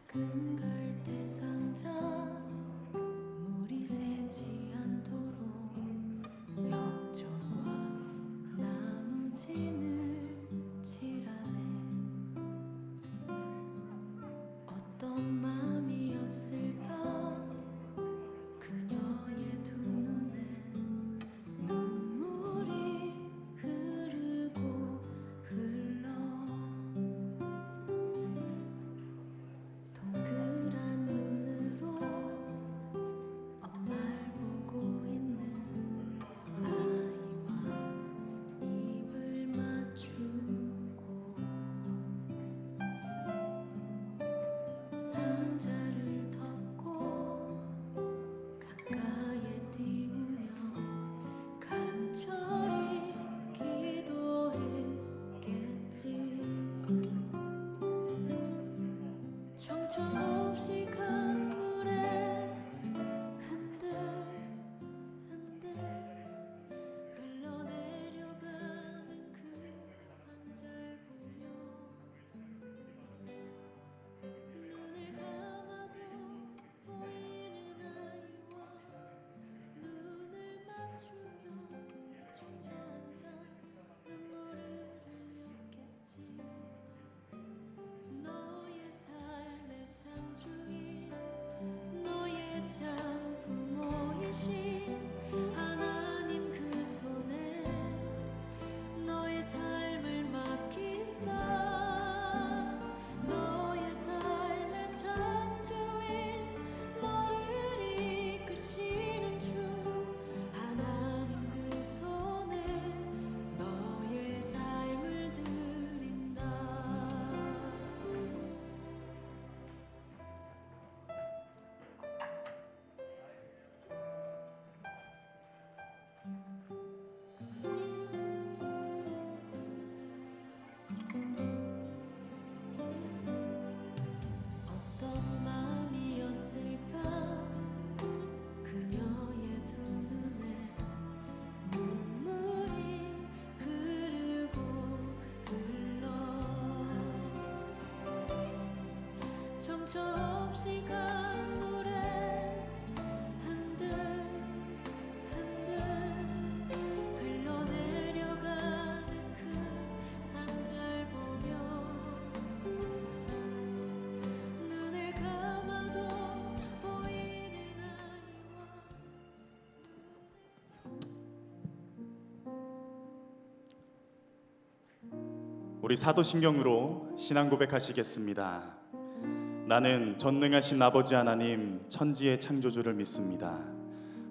작은 갈대 상자 물이 새지 않도록 벽종과 나무진을 칠하네. 어떤 맘이었을까 그녀의 두 눈엔 눈물이 흐르고 흘러. 동그란 눈으로 엄마를 보고 있는 아이와 입을 맞추고 상자를 덮고 가까이에 띄우며 간절히 기도했겠지. 정처 없이 강물에 흔들흔들 흘러내려가는 그 상자를 보며 눈을 감아도 보이는 아이와 눈을 맞추며 주저앉아 눈물을 흘렸겠지. 너의 삶의 창주인 너의 참 부모이신 하나님 그 손에 너의 삶을 맡긴다. 너의 삶의 창주인 너를 이끄시는 주 하나님 그 손에 너의 삶을 드린다. 어떤 마음이었을까 그녀의 두 눈에 눈물이 흐르고 흘러. 정처 없이 강물에 흔들흔들 흘러내려가는 그 상자를 보며 눈을 감아도 보이는 아이와 우리 사도신경으로 신앙 고백하시겠습니다. 나는 전능하신 아버지 하나님 천지의 창조주를 믿습니다.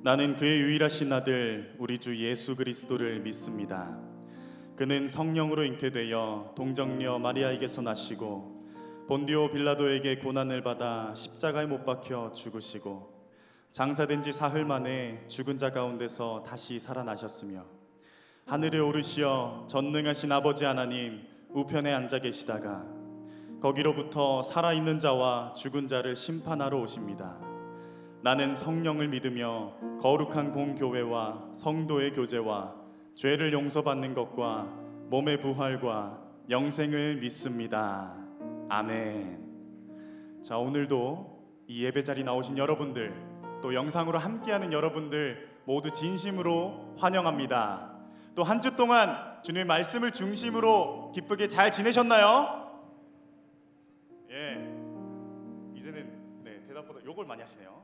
나는 그의 유일하신 아들 우리 주 예수 그리스도를 믿습니다. 그는 성령으로 잉태되어 동정녀 마리아에게서 나시고 본디오 빌라도에게 고난을 받아 십자가에 못 박혀 죽으시고 장사된 지 사흘 만에 죽은 자 가운데서 다시 살아나셨으며 하늘에 오르시어 전능하신 아버지 하나님 우편에 앉아 계시다가 거기로부터 살아있는 자와 죽은 자를 심판하러 오십니다. 나는 성령을 믿으며 거룩한 공교회와 성도의 교제와 죄를 용서받는 것과 몸의 부활과 영생을 믿습니다. 아멘. 자, 오늘도 이 예배 자리 나오신 여러분들, 또 영상으로 함께하는 여러분들 모두 진심으로 환영합니다. 또 한 주 동안 주님의 말씀을 중심으로 기쁘게 잘 지내셨나요? 예, 이제는 대답보다 욕을 많이 하시네요.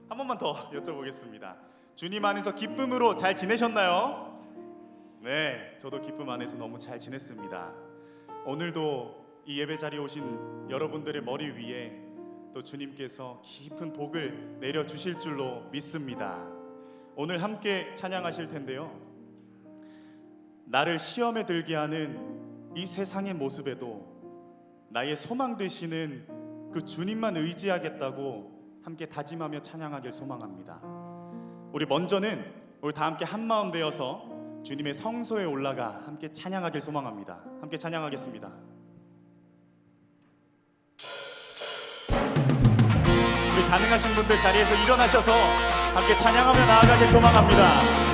한 번만 더 여쭤보겠습니다. 주님 안에서 기쁨으로 잘 지내셨나요? 네, 저도 기쁨 안에서 너무 잘 지냈습니다. 오늘도 이 예배 자리에 오신 여러분들의 머리 위에 또 주님께서 깊은 복을 내려주실 줄로 믿습니다. 오늘 함께 찬양하실 텐데요, 나를 시험에 들게 하는 이 세상의 모습에도 나의 소망 되시는 그 주님만 의지하겠다고 함께 다짐하며 찬양하길 소망합니다. 우리 먼저는 우리 다 함께 한 마음 되어서 주님의 성소에 올라가 함께 찬양하길 소망합니다. 함께 찬양하겠습니다. 우리 가능하신 분들 자리에서 일어나셔서 함께 찬양하며 나아가길 소망합니다.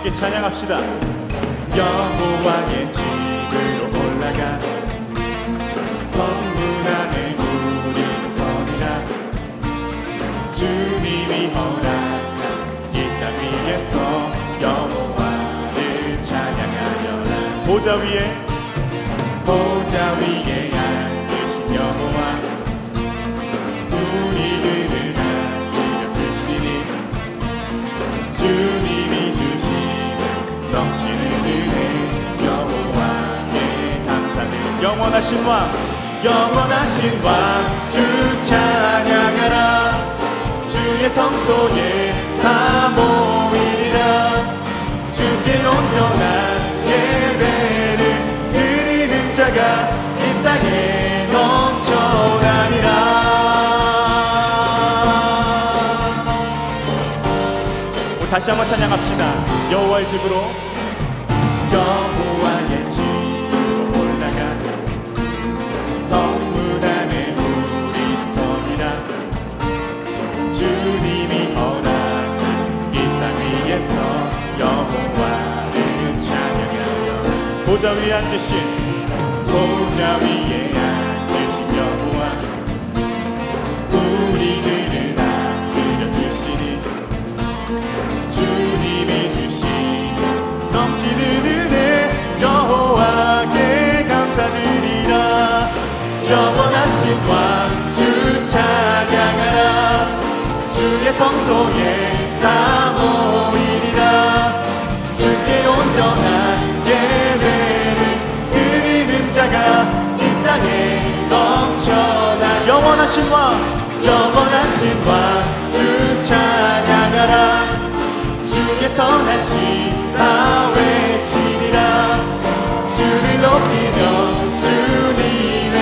함께 찬양합시다. 여호와의 집으로 올라가 성문 안에 우리는 서리라. 주님이 허락한 이 땅 위에서 여호와를 찬양하려라. 보좌 위에 앉으신 여호와 우리들을 다스려 주시니 주님이 주시는 넘치는 은혜 여호와께 감사드립니다. 영원하신 왕, 영원하신 왕 주 찬양하라. 주의 성소에 다 모이리라. 주께 온전한 예배를 드리는 자가 이 땅에 넘쳐나니라. 우리 다시 한번 찬양합시다. 여호와의 집으로 여호와의 집으로 올라가 성문 안에 우리는 서리라. 주님이 허락한 이 땅 위에서 여호와를 찬양하려라. 보좌 위에 앉으신 보좌 위에 앉으신 여호와 우리들을 다스려 주시니 주님이 주시는 넘치는 은혜 여호와께 감사드리라. 영원하신 왕 주 찬양하라. 주의 성소에 다 모이리라. 주께 온전한 예배를 드리는 자가 이 땅에 넘쳐나. 영원하신 왕, 영원하신 왕 주 찬양하라. 주의 선하심 다 외치리라. 주를 높이며 주님의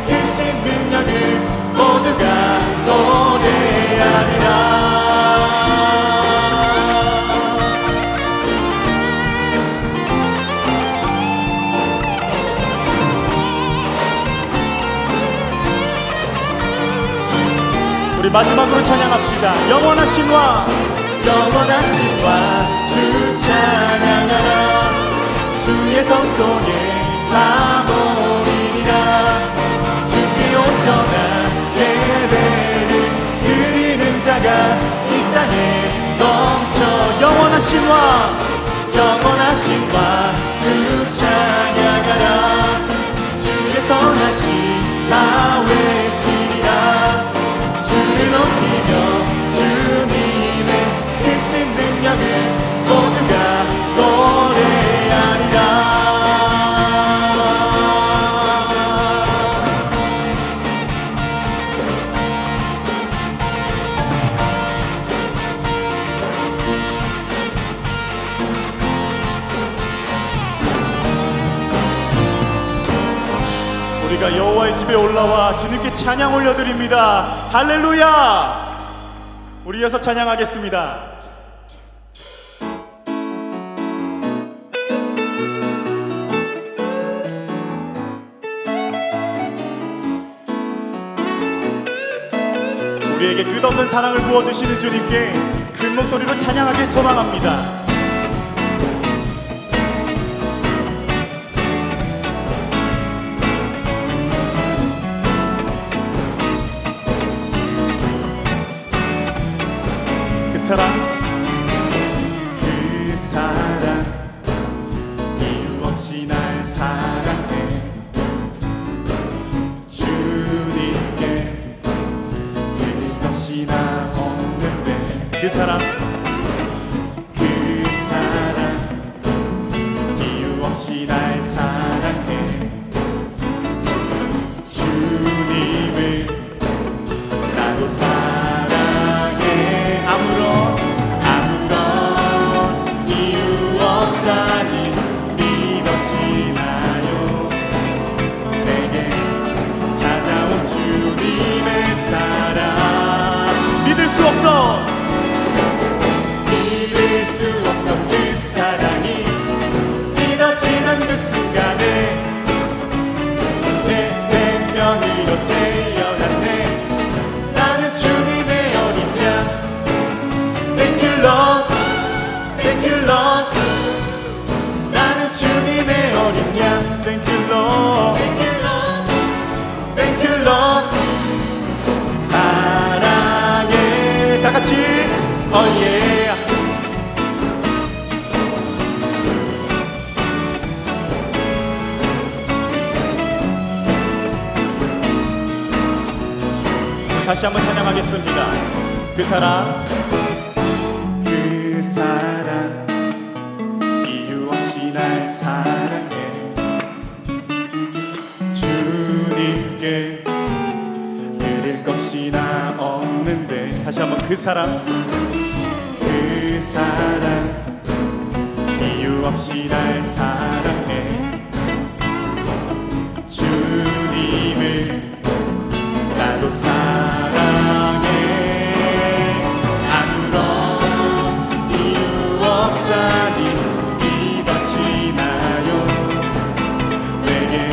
크신 능력을 모두가 노래하리라. 우리 마지막으로 찬양합시다. 영원하신 왕, 영원하신 왕 주 찬양하라. 주의 성소에 다 모이리라. 주께 온전한 예배를 드리는 자가 이 땅에 넘쳐. 영원하신 왕, 영원하신 왕 주 찬양하라. 주의 선하심 다 외치리라. 주를 높이며 주님의 크신 능력을 모두가 노래하리라. 우리가 여호와의 집에 올라와 주님께 찬양 올려드립니다. 할렐루야! 우리 이어서 찬양하겠습니다. 우리에게 끝없는 사랑을 부어주시는 주님께 큰 목소리로 찬양하길 소망합니다. 그 사랑 이유 없이 날 사랑해. 주님께 드릴 것이 나 없는데. 그 사랑 이유 없이 날 사랑해. 주님을 나도 사랑해. 아무런 이유 없다니 믿어지나요. 내게 찾아온 주님의 사랑. 믿을 수 없어. 믿을 수 없던 그 사랑이 믿어지는 그 순간에 새 생명으로 태어났네. 나는 주님의 어린 양. Thank you Lord, thank you Lord. 다시 한번 찬양하겠습니다. 그 사랑, 그 사랑 이유 없이 날 사랑해 주님께 드릴 것이 나 없는데 다시 한번 그 사랑, 그 사랑 이유 없이 날 사랑해 주님을 나도 사랑해 아무런 이유 없다니 믿어지나요 내게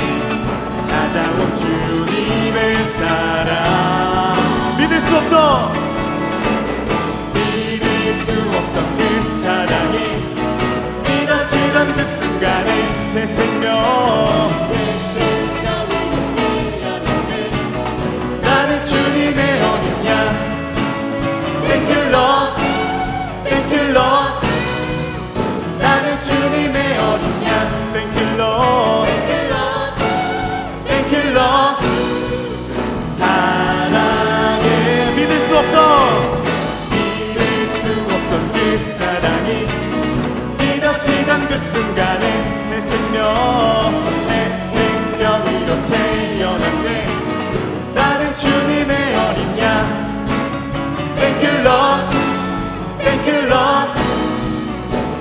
찾아온 주님의 사랑 믿을 수 없어. 믿을 수 없던 그 사랑이 믿어지던 그 순간에 새 생명, 새 생명으로 태어났네 나는 주님의 어린 양 Thank you Lord Thank you Lord 나는 주님의 어린 양 Thank you Lord. Thank you Lord 사랑해 믿을 수 없어. 믿을 수 없던 그 사랑이 믿어지던 그 순간에 새 생명, 새 생명으로 태어났네 나는 주님의 어린 양 Thank you Lord Thank you Lord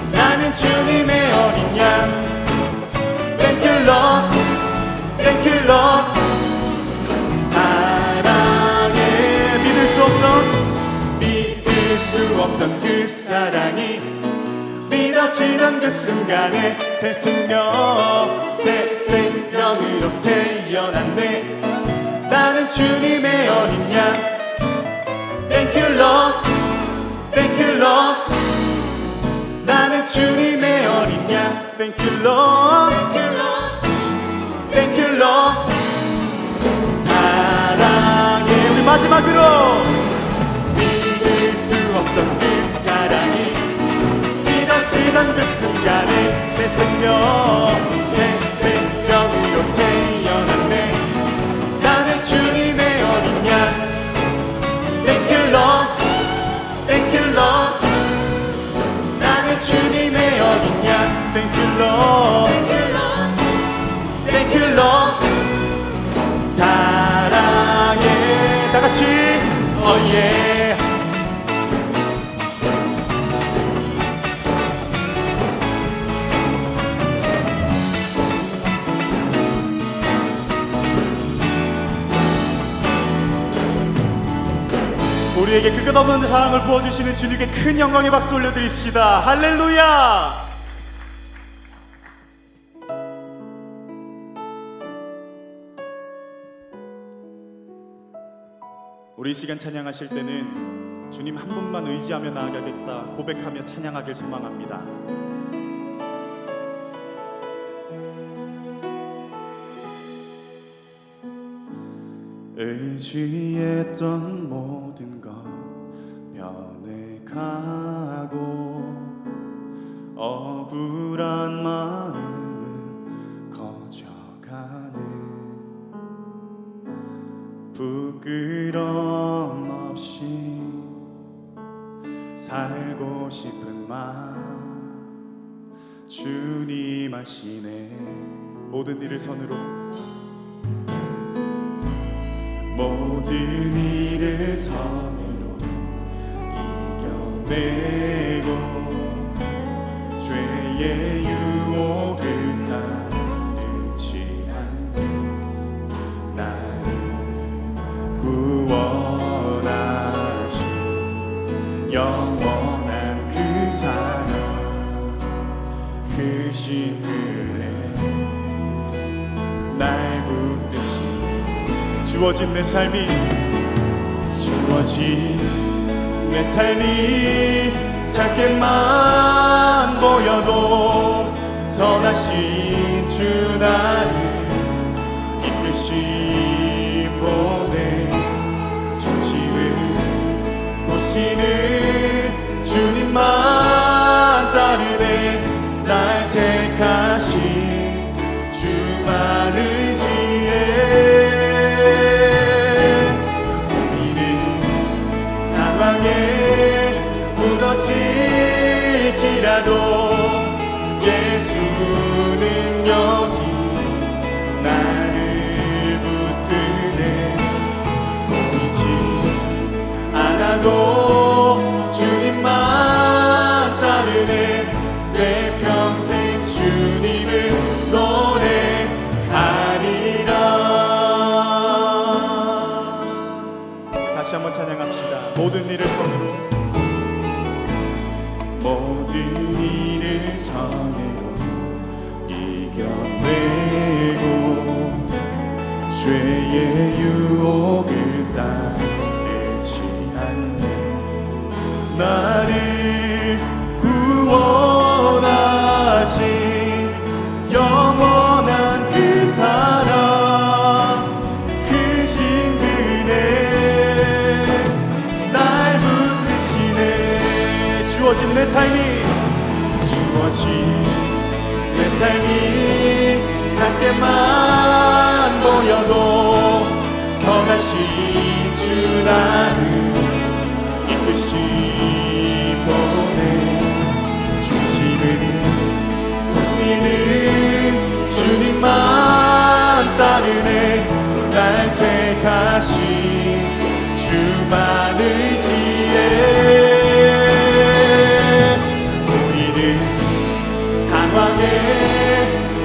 나는 주님의 어린 양 Thank you Lord Thank you Lord 사랑해 믿을 수 없어. 믿을 수 없던 그 사랑이 믿어지던 그 순간에 새 생명, 새 생명으로 태어났네 나는 주님의 어린 양 Thank you Lord Thank you Lord 나는 주님의 어린 양 Thank you Lord. Thank you Lord 사랑해 우리 마지막으로 믿을 수 없던 그 사랑이 믿어지던 그 순간에 새 생명, 새 생명으로 태어났네 나는 주님의 어린 양 Thank you Lord Thank you Lord 나는 주님의 어린 양 Thank you Lord. Thank you Lord 사랑해 다 같이 Oh yeah 우리에게 그 끝없는 사랑을 부어주시는 주님께 큰 영광의 박수 올려드립시다. 할렐루야. 우리 이 시간 찬양하실 때는 주님 한 분만 의지하며 나아가겠다 고백하며 찬양하길 소망합니다. 의지했던 모든 것 변해가고 억울한 마음은 커져가네 부끄럼 없이 살고 싶은 마음 주님 아시네 모든 일을 선으로 모든 일을 선으로 이겨내고 죄의 유혹을 따르지 않고 나를 구원하신 영원한 그 사랑 그 신들에 날 붙드신 주어진 내 삶이 주어진 내 삶이 작게만 보여도 선하신 주 나를 이끄시 보내 중심을 보시는 주님만 따르네 날 택하신 주만 의지해 우리를 다시 한번 찬양합시다. 모든 일을 선으로, 모든 일을 선으로 이겨내고 죄의 유혹을 따르지 않네. 나를 구원하신 영원한 그 사랑, 크신 그네 날 붙드시네. 주어진 내 삶이 작게만 보여도 선하신 주 나를 이끄시 보내. 중심을 보시는 주님만 따르네. 날 택하신 주만 의지해. 보이는 상황에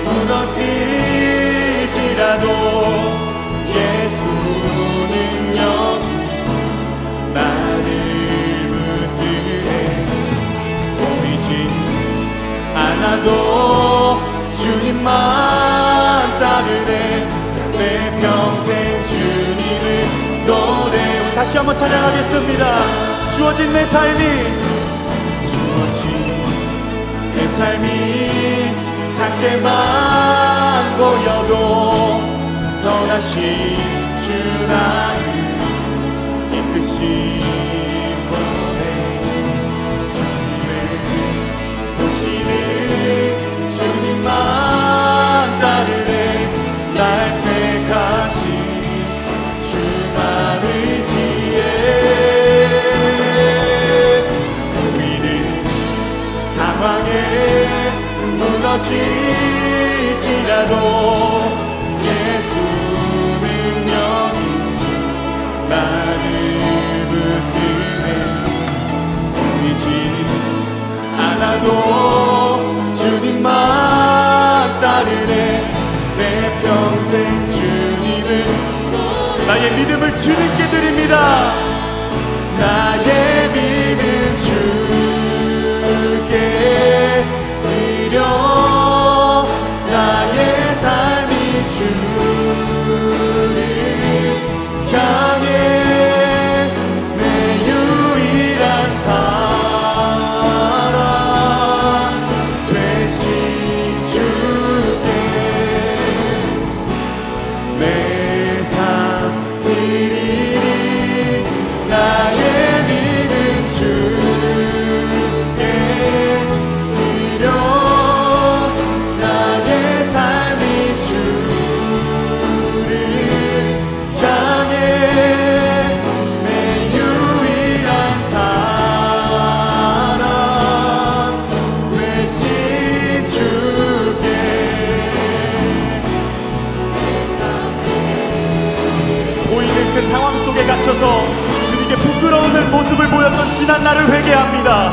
무너질지라도 예수는 여기 나를 붙드네. 보이지 않아도 주님만 따르네. 내 평생 주님을 노래. 다시 한번 찬양하겠습니다. 주어진 내 삶이 작게만 보여도 선하신 주 나를 이끄신 분의 진심을 보시는 주님만 따르네. 날 택하신 주만 의지해. 보이는 상황에 무너질지라도 예수는 여기 나를 붙드네. 보이지 않아도 주님만 따르네. 내 평생 주님을 나의 믿음을 주님께 드립니다. 나의 믿음 주께 드려. 나의 삶이 주를 향해 내 유일한 사랑 되신 주께 내 삶 드리리. 나의 믿음 주께 드려. 나의 삶이 주를 향해 내 유일한 사랑 되신 주께 보이는 그 상황 속에 갇혀서 주님께 부끄러운 모습을 보였던 지난 날을 회개합니다.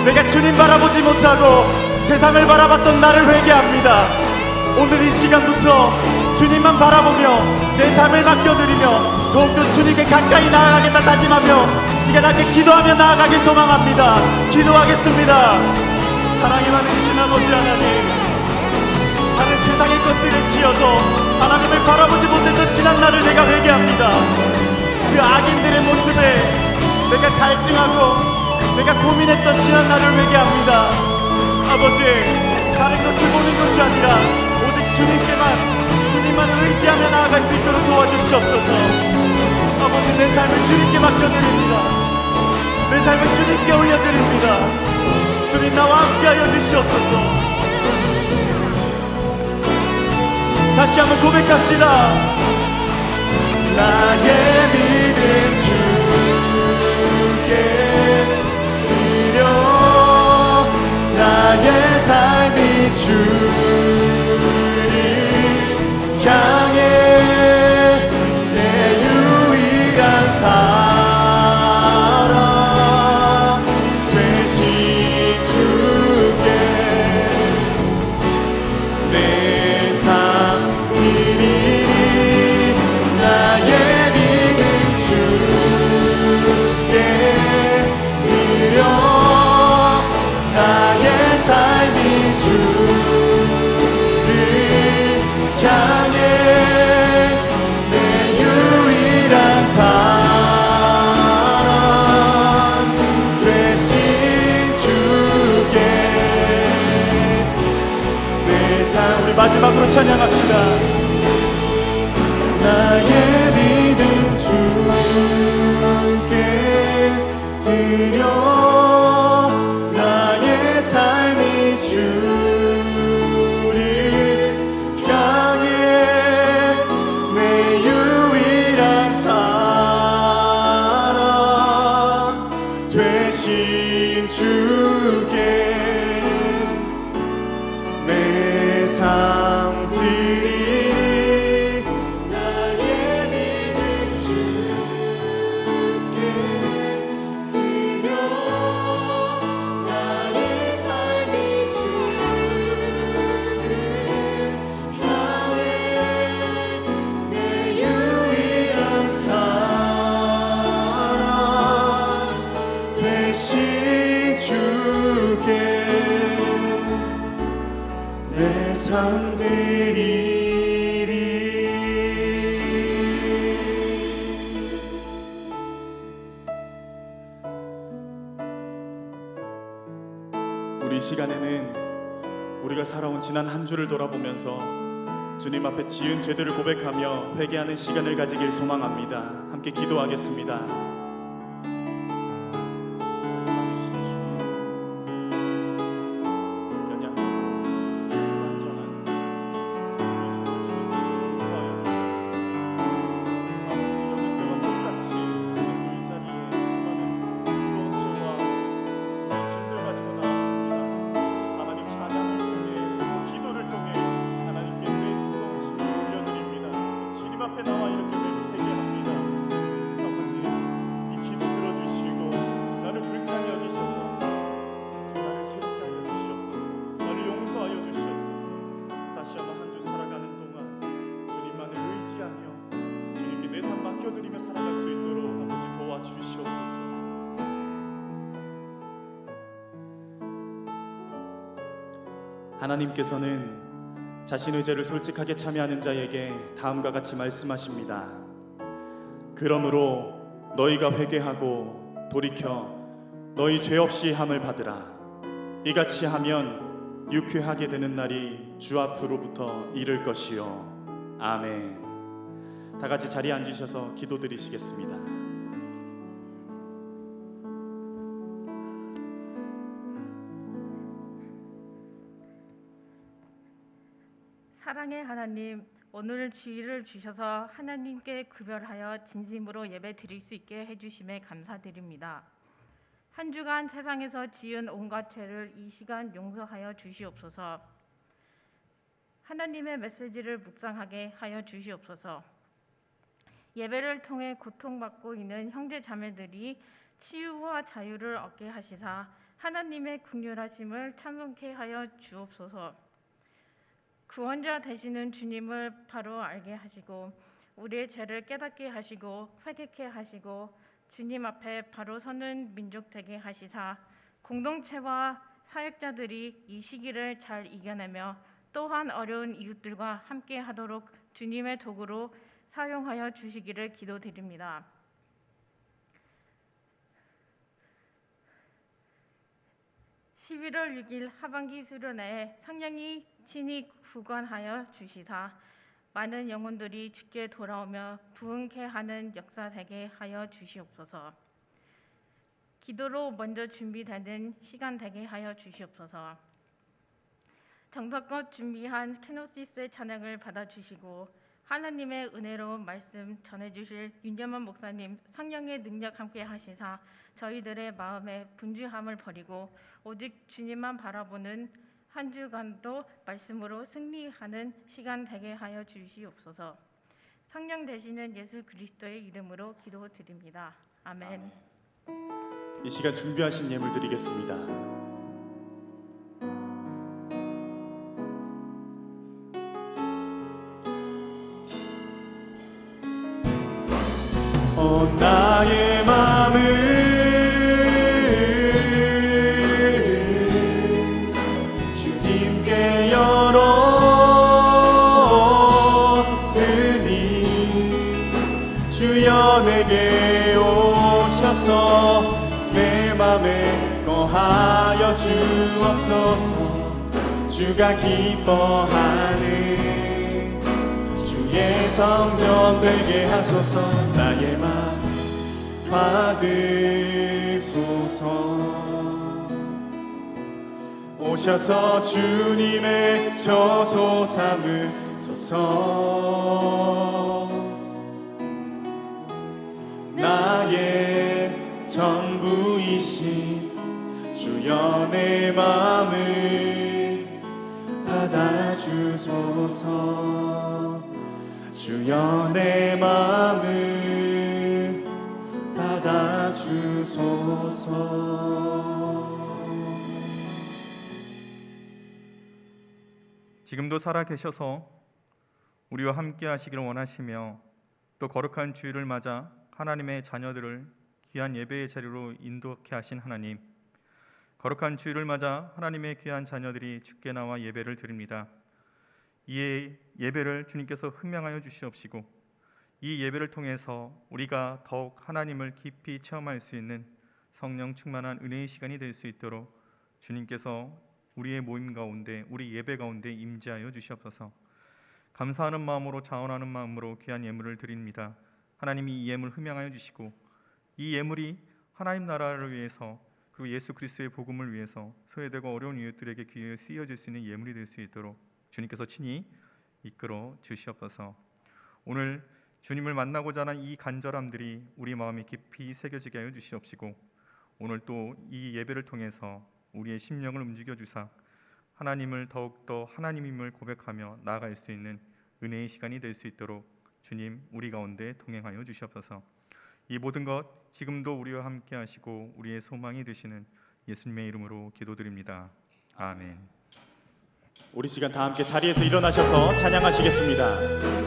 내가 주님 바라보지 못하고 세상을 바라봤던 나를 회개합니다. 오늘 이 시간부터 주님만 바라보며 내 삶을 맡겨드리며 더욱더 주님께 가까이 나아가겠다 다짐하며 이 시간 함께 기도하며 나아가길 소망합니다. 기도하겠습니다. 사랑이 많으신 아버지 하나님, 다른 세상의 것들을 지어서 하나님을 바라보지 못했던 지난 날을 내가 회개합니다. 그 악인들의 모습에 내가 갈등하고 내가 고민했던 지난 날을 회개합니다. 아버지, 다른 것을 보는 것이 아니라 오직 주님만 의지하며 나아갈 수 있도록 도와주시옵소서. 아버지, 내 삶을 주님께 맡겨드립니다. 내 삶을 주님께 올려드립니다. 주님, 나와 함께하여 주시옵소서. 다시 한번 고백합시다. 나의 믿음 주께 드려. 나의 삶이 주를 향해 내 유일한 사랑 되신 주께 내 삶 드리리. 나의 믿음 잠들이리. 우리 시간에는 우리가 살아온 지난 한 주를 돌아보면서 주님 앞에 지은 죄들을 고백하며 회개하는 시간을 가지길 소망합니다. 함께 기도하겠습니다. 앞에 나와 이렇게 회개합니다. 아버지, 이 기도 들어주시고 나를 불쌍히 여기셔서 주 나를 새롭게 하여 주시옵소서. 나를 용서하여 주시옵소서. 다시 한번 한 주 살아가는 동안 주님만을 의지하며 주님께 내 삶 맡겨드리며 살아갈 수 있도록 아버지 도와주시옵소서. 하나님께서는 자신의 죄를 솔직하게 참여하는 자에게 다음과 같이 말씀하십니다. 그러므로 너희가 회개하고 돌이켜 너희 죄 없이 함을 받으라. 이같이 하면 유쾌하게 되는 날이 주 앞으로부터 이를 것이요. 아멘. 다 같이 자리에 앉으셔서 기도드리시겠습니다. 사랑의 하나님, 오늘 주일을 주셔서 하나님께 구별하여 진심으로 예배 드릴 수 있게 해주심에 감사드립니다. 한 주간 세상에서 지은 온갖 죄를 이 시간 용서하여 주시옵소서. 하나님의 메시지를 묵상하게 하여 주시옵소서. 예배를 통해 고통받고 있는 형제 자매들이 치유와 자유를 얻게 하시사 하나님의 긍휼하심을 참음케 하여 주옵소서. 구원자 되시는 주님을 바로 알게 하시고 우리의 죄를 깨닫게 하시고 회개케 하시고 주님 앞에 바로 서는 민족 되게 하시사 공동체와 사역자들이 이 시기를 잘 이겨내며 또한 어려운 이웃들과 함께 하도록 주님의 도구로 사용하여 주시기를 기도드립니다. 11월 6일 하반기 수련회에 성령이 친히 구관하여 주시사 많은 영혼들이 주께 돌아오며 부흥케 하는 역사 되게 하여 주시옵소서. 기도로 먼저 준비되는 시간 되게 하여 주시옵소서. 정성껏 준비한 케노시스의 찬양을 받아주시고 하나님의 은혜로운 말씀 전해주실 윤여만 목사님 성령의 능력 함께 하시사 저희들의 마음의 분주함을 버리고 오직 주님만 바라보는 한 주간도 말씀으로 승리하는 시간 되게 하여 주시옵소서. 성령 되시는 예수 그리스도의 이름으로 기도드립니다. 아멘. 이 시간 준비하신 예물 드리겠습니다. 나의 마음을 주님께 열었으니 주여 내게 오셔서 내 맘에 거하여 주옵소서. 주가 기뻐하는 주의 성전 되게 하소서. 나의 맘 받으소서. 오셔서 주님의 저소 삼으소서. 나의 전부이신 주여 내 마음을 받아주소서. 주여 내 마음을 받아주소서. 지금도 살아 계셔서 우리와 함께 하시기를 원하시며 또 거룩한 주일을 맞아 하나님의 자녀들을 귀한 예배의 자리로 인도케 하신 하나님, 거룩한 주일을 맞아 하나님의 귀한 자녀들이 주께 나와 예배를 드립니다. 이 예배를 주님께서 흠양하여 주시옵시고 이 예배를 통해서 우리가 더욱 하나님을 깊이 체험할 수 있는 성령 충만한 은혜의 시간이 될 수 있도록 주님께서 우리의 모임 가운데, 우리 예배 가운데 임재하여 주시옵소서. 감사하는 마음으로, 자원하는 마음으로 귀한 예물을 드립니다. 하나님이 이 예물 흠양하여 주시고 이 예물이 하나님 나라를 위해서, 그리고 예수 그리스도의 복음을 위해서 소외되고 어려운 이웃들에게 귀에 쓰여질 수 있는 예물이 될 수 있도록 주님께서 친히 이끌어 주시옵소서. 오늘 주님을 만나고자 하는 이 간절함들이 우리 마음에 깊이 새겨지게 하여 주시옵시고 오늘 또 이 예배를 통해서 우리의 심령을 움직여 주사 하나님을 더욱더 하나님임을 고백하며 나아갈 수 있는 은혜의 시간이 될 수 있도록 주님 우리 가운데 동행하여 주시옵소서. 이 모든 것 지금도 우리와 함께 하시고 우리의 소망이 되시는 예수님의 이름으로 기도드립니다. 아멘. 우리 시간 다 함께 자리에서 일어나셔서 찬양하시겠습니다.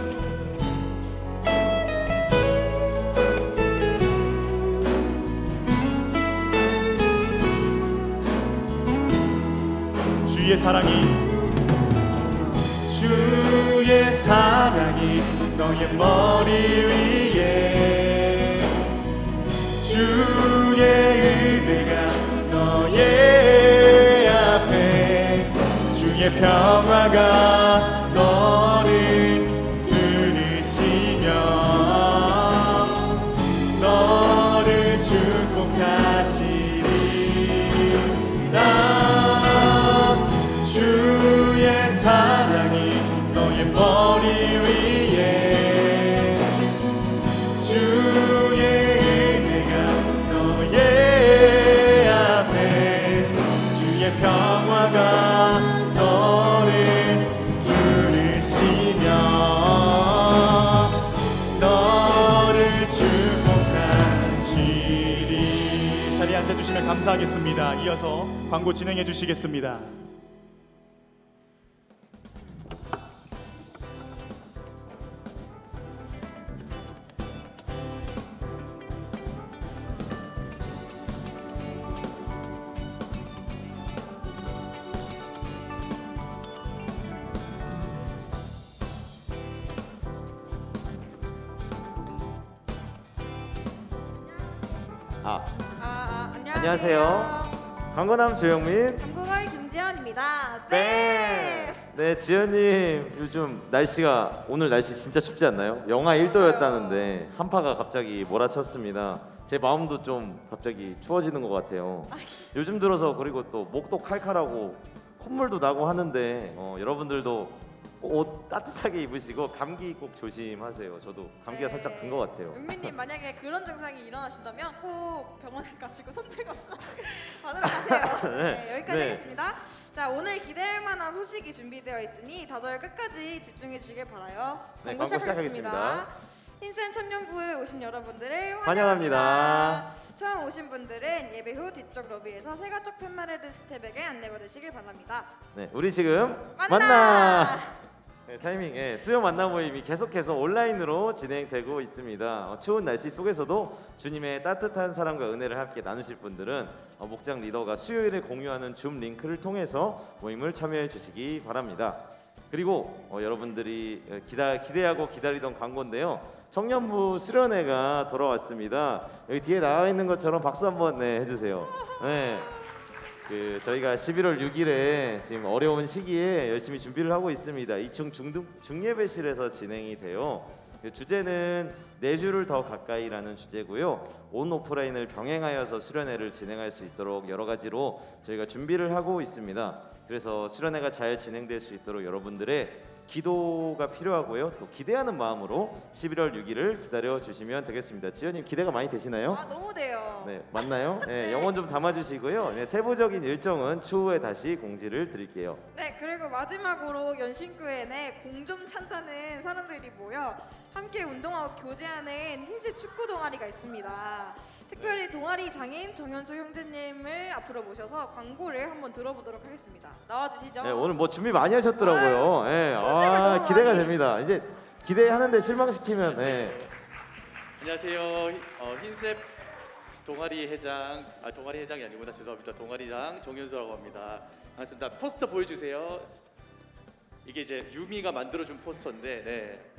주의 사랑이 너의 머리 위에 주의 은혜가 너의 앞에 주의 평화가 너를 들으시며 너를 축복하시리라. 주의 사랑이 너의 머리 위에 주의 은혜가 너의 앞에 주의 평화가 너를 들으시며 너를 축복하시리. 자리에 앉아주시면 감사하겠습니다. 이어서 광고 진행해 주시겠습니다. 안녕하세요. 광고남 조영민. 한국어 김지연입니다. 네, 지연님 요즘 날씨가 오늘 날씨 진짜 춥지 않나요? 영하 1도였다는데 한파가 갑자기 몰아쳤습니다. 제 마음도 좀 갑자기 추워지는 것 같아요. 요즘 들어서 그리고 또 목도 칼칼하고 콧물도 나고 하는데 여러분들도 옷 따뜻하게 입으시고 감기 꼭 조심하세요. 저도 감기가 살짝 든 것 같아요. 은민님 만약에 그런 증상이 일어나신다면 꼭 병원을 가시고 선체 검사 받으러 가세요. 네, 여기까지 네. 하겠습니다. 자, 오늘 기대할 만한 소식이 준비되어 있으니 다들 끝까지 집중해 주시길 바라요. 네, 광고 광고 시작하겠습니다. 시작하겠습니다. 흰센 청년부에 오신 여러분들을 환영합니다. 환영합니다. 처음 오신 분들은 예배 후 뒤쪽 로비에서 세가족 팻말헤드 스텝에게 안내받으시길 바랍니다. 네, 우리 지금 만나! 네, 타이밍, 수요 만나 모임이 계속해서 온라인으로 진행되고 있습니다. 추운 날씨 속에서도 주님의 따뜻한 사랑과 은혜를 함께 나누실 분들은 목장 리더가 수요일에 공유하는 줌 링크를 통해서 모임을 참여해 주시기 바랍니다. 그리고 여러분들이 기대하고 기다리던 광고인데요. 청년부 수련회가 돌아왔습니다. 여기 뒤에 나와 있는 것처럼 박수 한번 해주세요. 네. 저희가 11월 6일에 지금 어려운 시기에 열심히 준비를 하고 있습니다. 2층 중예배실에서 진행이 돼요. 주제는 내주를 더 가까이라는 주제고요. 온 오프라인을 병행하여서 수련회를 진행할 수 있도록 여러 가지로 저희가 준비를 하고 있습니다. 그래서 수련회가 잘 진행될 수 있도록 여러분들의 기도가 필요하고요. 또 기대하는 마음으로 11월 6일을 기다려 주시면 되겠습니다. 지연님 기대가 많이 되시나요? 너무 돼요. 네, 맞나요? 네, 네. 영혼 좀 담아주시고요. 네, 세부적인 일정은 추후에 다시 공지를 드릴게요. 네, 그리고 마지막으로 연신교회 내 공 좀 찬다는 사람들이 모여 함께 운동하고 교제하는 힘세 축구 동아리가 있습니다. 특별히 동아리 장인 정현수 형제님을 앞으로 모셔서 광고를 한번 들어보도록 하겠습니다. 나와주시죠. 네, 오늘 뭐 준비 많이 하셨더라고요. 네, 컨셉을 너무 기대가 많이. 됩니다. 이제 기대하는데 실망시키면 네. 안녕하세요. 흰셉 동아리 회장이 아니구나. 죄송합니다. 동아리장 정현수라고 합니다. 반갑습니다. 포스터 보여주세요. 이게 이제 유미가 만들어준 포스터인데, 네.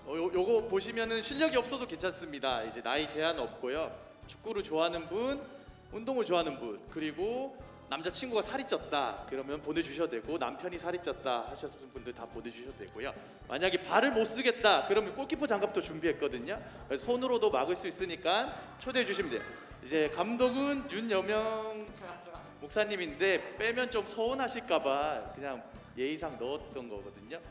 요거 보시면은 실력이 없어도 괜찮습니다. 이제 나이 제한 없고요. 축구를 좋아하는 분, 운동을 좋아하는 분, 그리고 남자친구가 살이 쪘다 그러면 보내주셔도 되고, 남편이 살이 쪘다 하셨던 분들 다 보내주셔도 되고요. 만약에 발을 못 쓰겠다 그러면 골키퍼 장갑도 준비했거든요. 그래서 손으로도 막을 수 있으니까 초대해 주시면 돼요. 이제 감독은 윤여명 목사님인데 빼면 좀 서운하실까봐 그냥 예의상 넣었던 거거든요.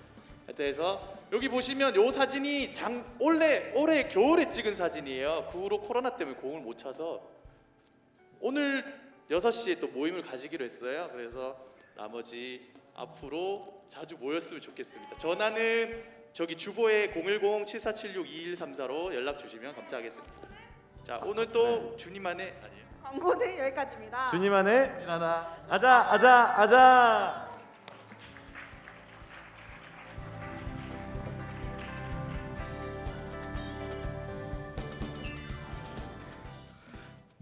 그래서 여기 보시면 요 사진이 올해 겨울에 찍은 사진이에요. 그 후로 코로나 때문에 공을 못 차서 오늘 6시에 또 모임을 가지기로 했어요. 그래서 나머지 앞으로 자주 모였으면 좋겠습니다. 전화는 저기 주보에 010-7476-2134로 연락 주시면 감사하겠습니다. 자, 오늘 또 주님만의 아니에요. 광고는 여기까지입니다. 주님 안에 아자.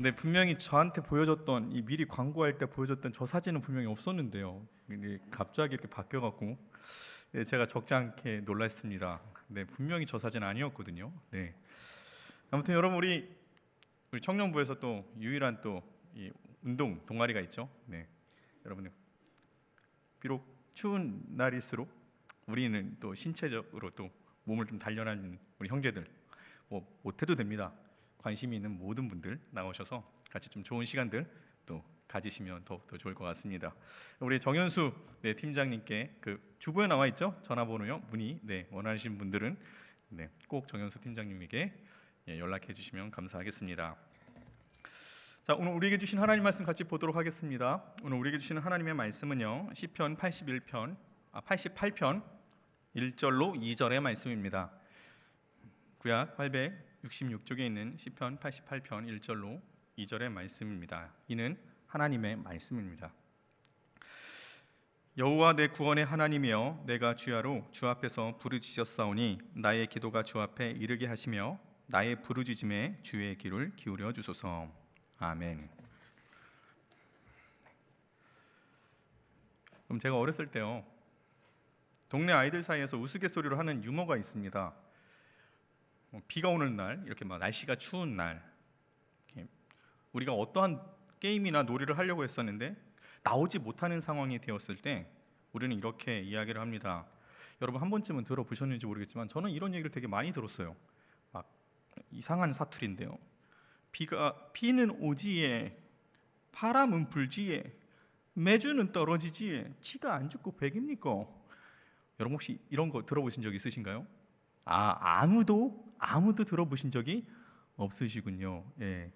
네, 분명히 저한테 보여줬던 이 미리 광고할 때 보여줬던 저 사진은 분명히 없었는데요. 근데 갑자기 이렇게 바뀌어갖고 네, 제가 적지 않게 놀랐습니다. 네, 분명히 저 사진 아니었거든요. 네. 아무튼 여러분 우리 청년부에서 또 유일한 또 이 운동 동아리가 있죠. 네, 여러분들 비록 추운 날일수록 우리는 또 신체적으로 또 몸을 좀 단련하는 우리 형제들 뭐 못해도 됩니다. 관심이 있는 모든 분들 나오셔서 같이 좀 좋은 시간들 또 가지시면 더 좋을 것 같습니다. 우리 정현수 네, 팀장님께 그 주보에 나와 있죠? 전화번호요. 문의 네, 원하시는 분들은 네, 꼭 정현수 팀장님에게 예, 연락해 주시면 감사하겠습니다. 자, 오늘 우리에게 주신 하나님 말씀 같이 보도록 하겠습니다. 오늘 우리에게 주시는 하나님의 말씀은요. 시편 88편 1절로 2절의 말씀입니다. 구약 866쪽에 있는 시편 88편 1절로 2절의 말씀입니다. 이는 하나님의 말씀입니다. 여호와 내 구원의 하나님이여, 내가 주야로 주 앞에서 부르짖었사오니 나의 기도가 주 앞에 이르게 하시며 나의 부르짖음에 주의 귀를 기울여 주소서. 아멘. 그럼 제가 어렸을 때요, 동네 아이들 사이에서 우스갯소리로 하는 유머가 있습니다. 비가 오는 날, 이렇게 막 날씨가 추운 날, 이렇게 우리가 어떠한 게임이나 놀이를 하려고 했었는데 나오지 못하는 상황이 되었을 때 우리는 이렇게 이야기를 합니다. 여러분 한 번쯤은 들어보셨는지 모르겠지만 저는 이런 얘기를 되게 많이 들었어요. 막 이상한 사투리인데요. 비는 오지에, 바람은 불지에, 매주는 떨어지지에, 치가 안 죽고 백입니까? 여러분 혹시 이런 거 들어보신 적 있으신가요? 아무도 들어보신 적이 없으시군요. 예.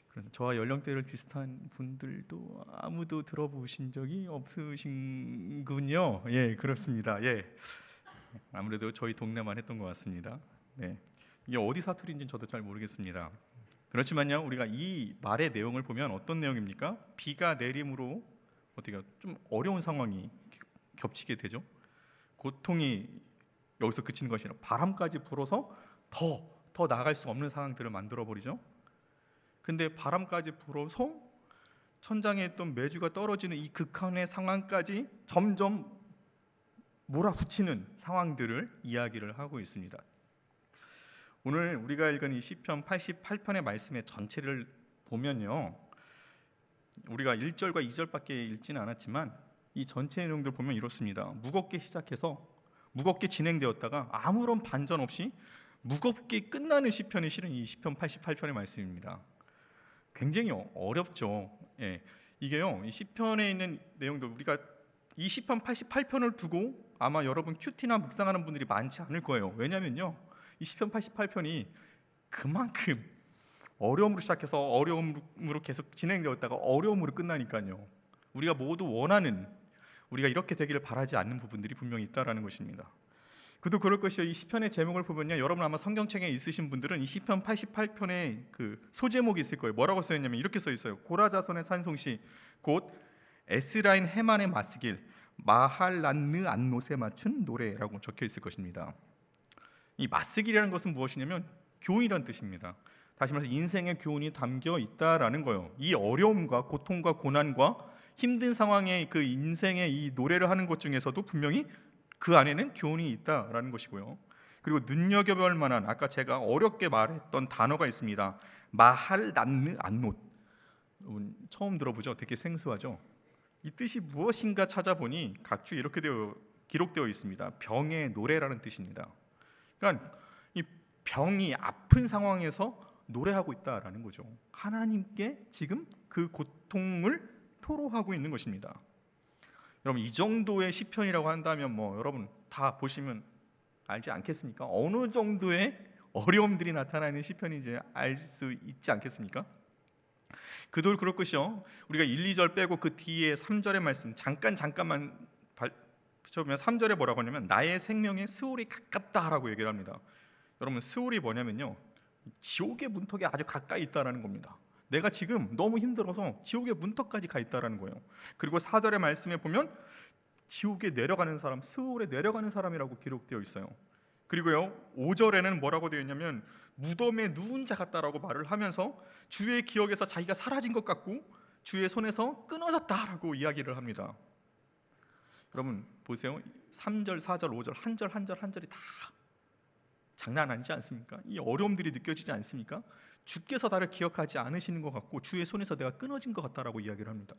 그래서 저와 연령대를 비슷한 분들도 아무도 들어보신 적이 없으신군요. 예, 그렇습니다. 예. 아무래도 저희 동네만 했던 것 같습니다. 네. 이게 어디 사투리인지는 저도 잘 모르겠습니다. 그렇지만요, 우리가 이 말의 내용을 보면 어떤 내용입니까? 비가 내림으로 어떻게 좀 어려운 상황이 겹치게 되죠. 고통이 여기서 그치는 것이 아니라 바람까지 불어서 더 나아갈 수 없는 상황들을 만들어 버리죠. 근데 바람까지 불어서 천장에 있던 매주가 떨어지는 이 극한의 상황까지 점점 몰아붙이는 상황들을 이야기를 하고 있습니다. 오늘 우리가 읽은 이 시편 88편의 말씀의 전체를 보면요, 우리가 1절과 2절밖에 읽지는 않았지만 이 전체 내용들 보면 이렇습니다. 무겁게 시작해서 무겁게 진행되었다가 아무런 반전 없이 무겁게 끝나는 시편이 실은 이 시편 88편의 말씀입니다. 굉장히 어렵죠. 예. 이게요, 이 시편에 있는 내용들, 우리가 이 시편 88편을 두고 아마 여러분 큐티나 묵상하는 분들이 많지 않을 거예요. 왜냐면요, 이 시편 88편이 그만큼 어려움으로 시작해서 어려움으로 계속 진행되었다가 어려움으로 끝나니까요. 우리가 모두 원하는, 우리가 이렇게 되기를 바라지 않는 부분들이 분명히 있다라는 것입니다. 그도 그럴 것이요. 이 시편의 제목을 보면요, 여러분 아마 성경책에 있으신 분들은 이 시편 88편의 그 소제목이 있을 거예요. 뭐라고 써있냐면 이렇게 써 있어요. 고라자손의 찬송시, 곧 에스라인 헤만의 마스길, 마할란느 안노세 맞춘 노래라고 적혀 있을 것입니다. 이 마스길이라는 것은 무엇이냐면 교훈이라는 뜻입니다. 다시 말해서 인생의 교훈이 담겨 있다라는 거예요. 이 어려움과 고통과 고난과 힘든 상황에 그 인생의 이 노래를 하는 것 중에서도 분명히 그 안에는 교훈이 있다라는 것이고요. 그리고 눈여겨볼 만한 아까 제가 어렵게 말했던 단어가 있습니다. 마할 난느 안못. 처음 들어보죠? 되게 생소하죠? 이 뜻이 무엇인가 찾아보니 각주 이렇게 기록되어 있습니다. 병의 노래라는 뜻입니다. 그러니까 이 병이 아픈 상황에서 노래하고 있다라는 거죠. 하나님께 지금 그 고통을 토로하고 있는 것입니다. 여러분 이 정도의 시편이라고 한다면 뭐 여러분 다 보시면 알지 않겠습니까? 어느 정도의 어려움들이 나타나는 시편인지 알 수 있지 않겠습니까? 그도 그럴 것이요. 우리가 1, 2절 빼고 그 뒤에 3절의 말씀 잠깐만 보면 3절에 뭐라고 하냐면 나의 생명의 스올이 가깝다라고 얘기를 합니다. 여러분 스올이 뭐냐면요. 지옥의 문턱에 아주 가까이 있다라는 겁니다. 내가 지금 너무 힘들어서 지옥의 문턱까지 가 있다라는 거예요. 그리고 4절의 말씀에 보면 지옥에 내려가는 사람, 스올에 내려가는 사람이라고 기록되어 있어요. 그리고요 5절에는 뭐라고 되어 있냐면 무덤에 누운 자 같다라고 말을 하면서 주의 기억에서 자기가 사라진 것 같고 주의 손에서 끊어졌다라고 이야기를 합니다. 여러분 보세요. 3절, 4절, 5절 한 절이 다 장난 아니지 않습니까? 이 어려움들이 느껴지지 않습니까? 주께서 나를 기억하지 않으시는 것 같고 주의 손에서 내가 끊어진 것 같다라고 이야기를 합니다.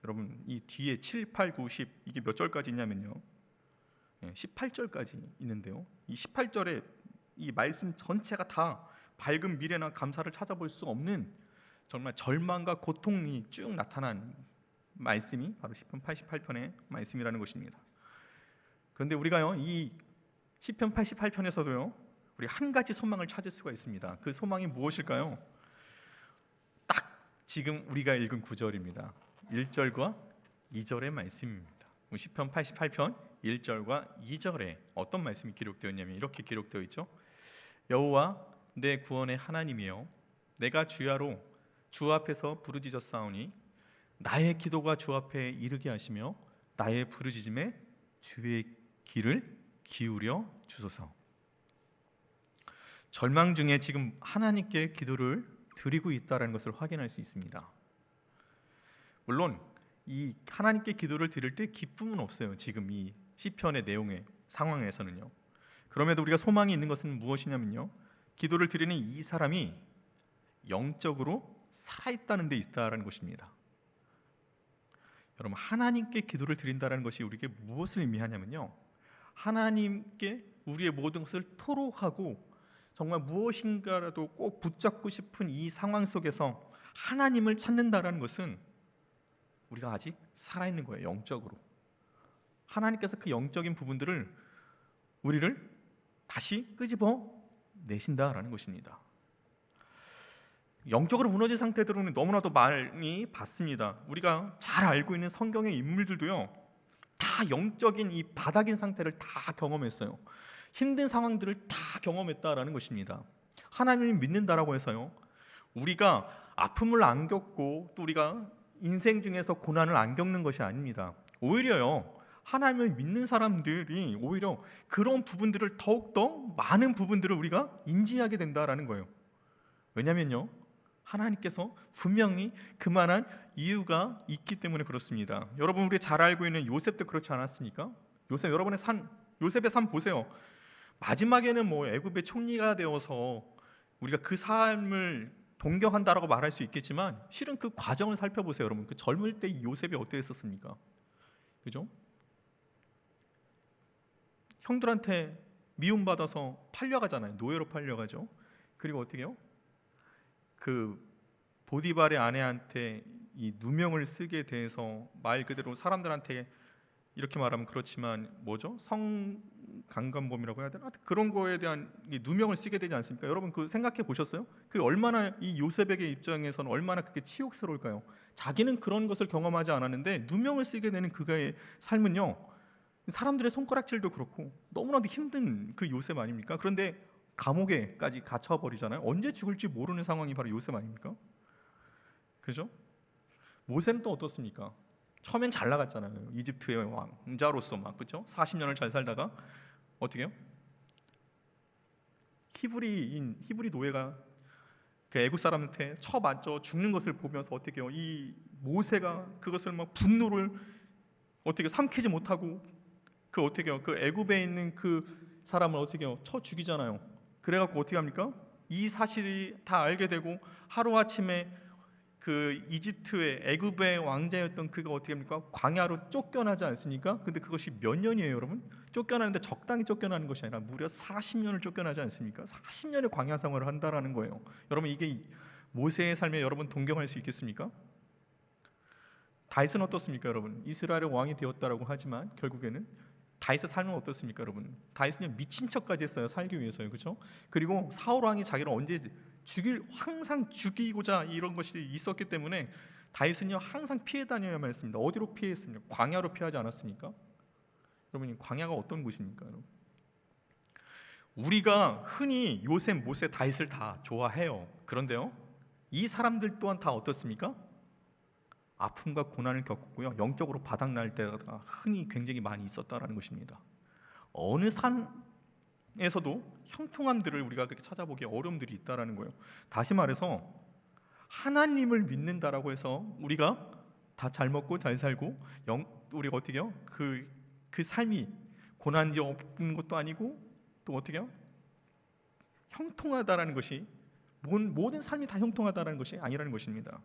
여러분 이 뒤에 7, 8, 9, 10 이게 몇 절까지 있냐면요 18절까지 있는데요 이 18절에 이 말씀 전체가 다 밝은 미래나 감사를 찾아볼 수 없는 정말 절망과 고통이 쭉 나타난 말씀이 바로 시편 88편의 말씀이라는 것입니다. 그런데 우리가요 이 시편 88편에서도요 우리 한 가지 소망을 찾을 수가 있습니다. 그 소망이 무엇일까요? 딱 지금 우리가 읽은 9절입니다. 1절과 2절의 말씀입니다. 시편 88편 1절과 2절에 어떤 말씀이 기록되었냐면 이렇게 기록되어 있죠. 여호와 내 구원의 하나님이여 내가 주야로 주 앞에서 부르짖었사오니 나의 기도가 주 앞에 이르게 하시며 나의 부르짖음에 주의 귀를 기울여 주소서. 절망 중에 지금 하나님께 기도를 드리고 있다는 것을 확인할 수 있습니다. 물론 이 하나님께 기도를 드릴 때 기쁨은 없어요. 지금 이 시편의 내용의 상황에서는요. 그럼에도 우리가 소망이 있는 것은 무엇이냐면요. 기도를 드리는 이 사람이 영적으로 살아있다는 데 있다는 것입니다. 여러분 하나님께 기도를 드린다는 것이 우리에게 무엇을 의미하냐면요. 하나님께 우리의 모든 것을 토로하고 정말 무엇인가라도 꼭 붙잡고 싶은 이 상황 속에서 하나님을 찾는다는 것은 우리가 아직 살아있는 거예요. 영적으로 하나님께서 그 영적인 부분들을 우리를 다시 끄집어 내신다라는 것입니다. 영적으로 무너진 상태들은 너무나도 많이 봤습니다. 우리가 잘 알고 있는 성경의 인물들도요 다 영적인 이 바닥인 상태를 다 경험했어요. 힘든 상황들을 다 경험했다라는 것입니다. 하나님을 믿는다라고 해서요 우리가 아픔을 안 겪고 또 우리가 인생 중에서 고난을 안 겪는 것이 아닙니다. 오히려요 하나님을 믿는 사람들이 오히려 그런 부분들을 더욱더 많은 부분들을 우리가 인지하게 된다라는 거예요. 왜냐면요 하나님께서 분명히 그만한 이유가 있기 때문에 그렇습니다. 여러분 우리 잘 알고 있는 요셉도 그렇지 않았습니까? 요셉의 삶 보세요. 마지막에는 뭐 애굽의 총리가 되어서 우리가 그 삶을 동경한다라고 말할 수 있겠지만 실은 그 과정을 살펴보세요. 여러분 그 젊을 때 요셉이 어땠었습니까? 그죠? 형들한테 미움받아서 팔려가잖아요. 노예로 팔려가죠. 그리고 어떻게 해요? 그 보디발의 아내한테 이 누명을 쓰게 돼서 말 그대로 사람들한테 이렇게 말하면 그렇지만 뭐죠? 성강간범이라고 해야 되나? 그런 거에 대한 이 누명을 쓰게 되지 않습니까? 여러분 그 생각해 보셨어요? 그 얼마나 이 요셉에게 입장에서는 얼마나 그게 치욕스러울까요? 자기는 그런 것을 경험하지 않았는데 누명을 쓰게 되는 그의 삶은요 사람들의 손가락질도 그렇고 너무나도 힘든 그 요셉 아닙니까? 그런데 감옥에까지 갇혀버리잖아요. 언제 죽을지 모르는 상황이 바로 요셉 아닙니까? 그죠? 모세는 또 어떻습니까? 처음엔 잘 나갔잖아요. 이집트의 왕자로서 막 그죠? 40년을 잘 살다가 어떻게 해요? 히브리 노예가 그 애굽 사람한테 쳐맞아 죽는 것을 보면서 어떻게 해요? 이 모세가 그것을 막 분노를 어떻게 삼키지 못하고 그 어떻게 해요? 그 애굽에 있는 그 사람을 어떻게 해요? 쳐 죽이잖아요. 그래갖고 어떻게 합니까? 이 사실이 다 알게 되고 하루아침에 그 이집트의 애굽의 왕자였던 그가 어떻게 합니까? 광야로 쫓겨나지 않습니까? 근데 그것이 몇 년이에요, 여러분? 쫓겨나는데 적당히 쫓겨나는 것이 아니라 무려 40년을 쫓겨나지 않습니까? 40년의 광야 생활을 한다라는 거예요. 여러분 이게 모세의 삶에 여러분 동경할 수 있겠습니까? 다윗은 어떻습니까, 여러분? 이스라엘의 왕이 되었다라고 하지만 결국에는 다윗의 삶은 어떻습니까, 여러분? 다윗은 미친 척까지 했어요, 살기 위해서요, 그렇죠? 그리고 사울 왕이 자기를 언제 항상 죽이고자 이런 것이 있었기 때문에 다윗은요 항상 피해 다녀야만 했습니다. 어디로 피했습니까? 광야로 피하지 않았습니까? 여러분, 광야가 어떤 곳입니까, 여러분? 우리가 흔히 요셉, 모세, 다윗을 다 좋아해요. 그런데요, 이 사람들 또한 다 어떻습니까? 아픔과 고난을 겪었고요, 영적으로 바닥날 때가 흔히 굉장히 많이 있었다라는 것입니다. 어느 산에서도 형통함들을 우리가 그렇게 찾아보기 어려움들이 있다라는 거예요. 다시 말해서 하나님을 믿는다라고 해서 우리가 다 잘 먹고 잘 살고 우리가 어떻게 해요? 그 삶이 고난이 없는 것도 아니고 또 어떻게 해요? 형통하다라는 것이 모든 삶이 다 형통하다라는 것이 아니라는 것입니다.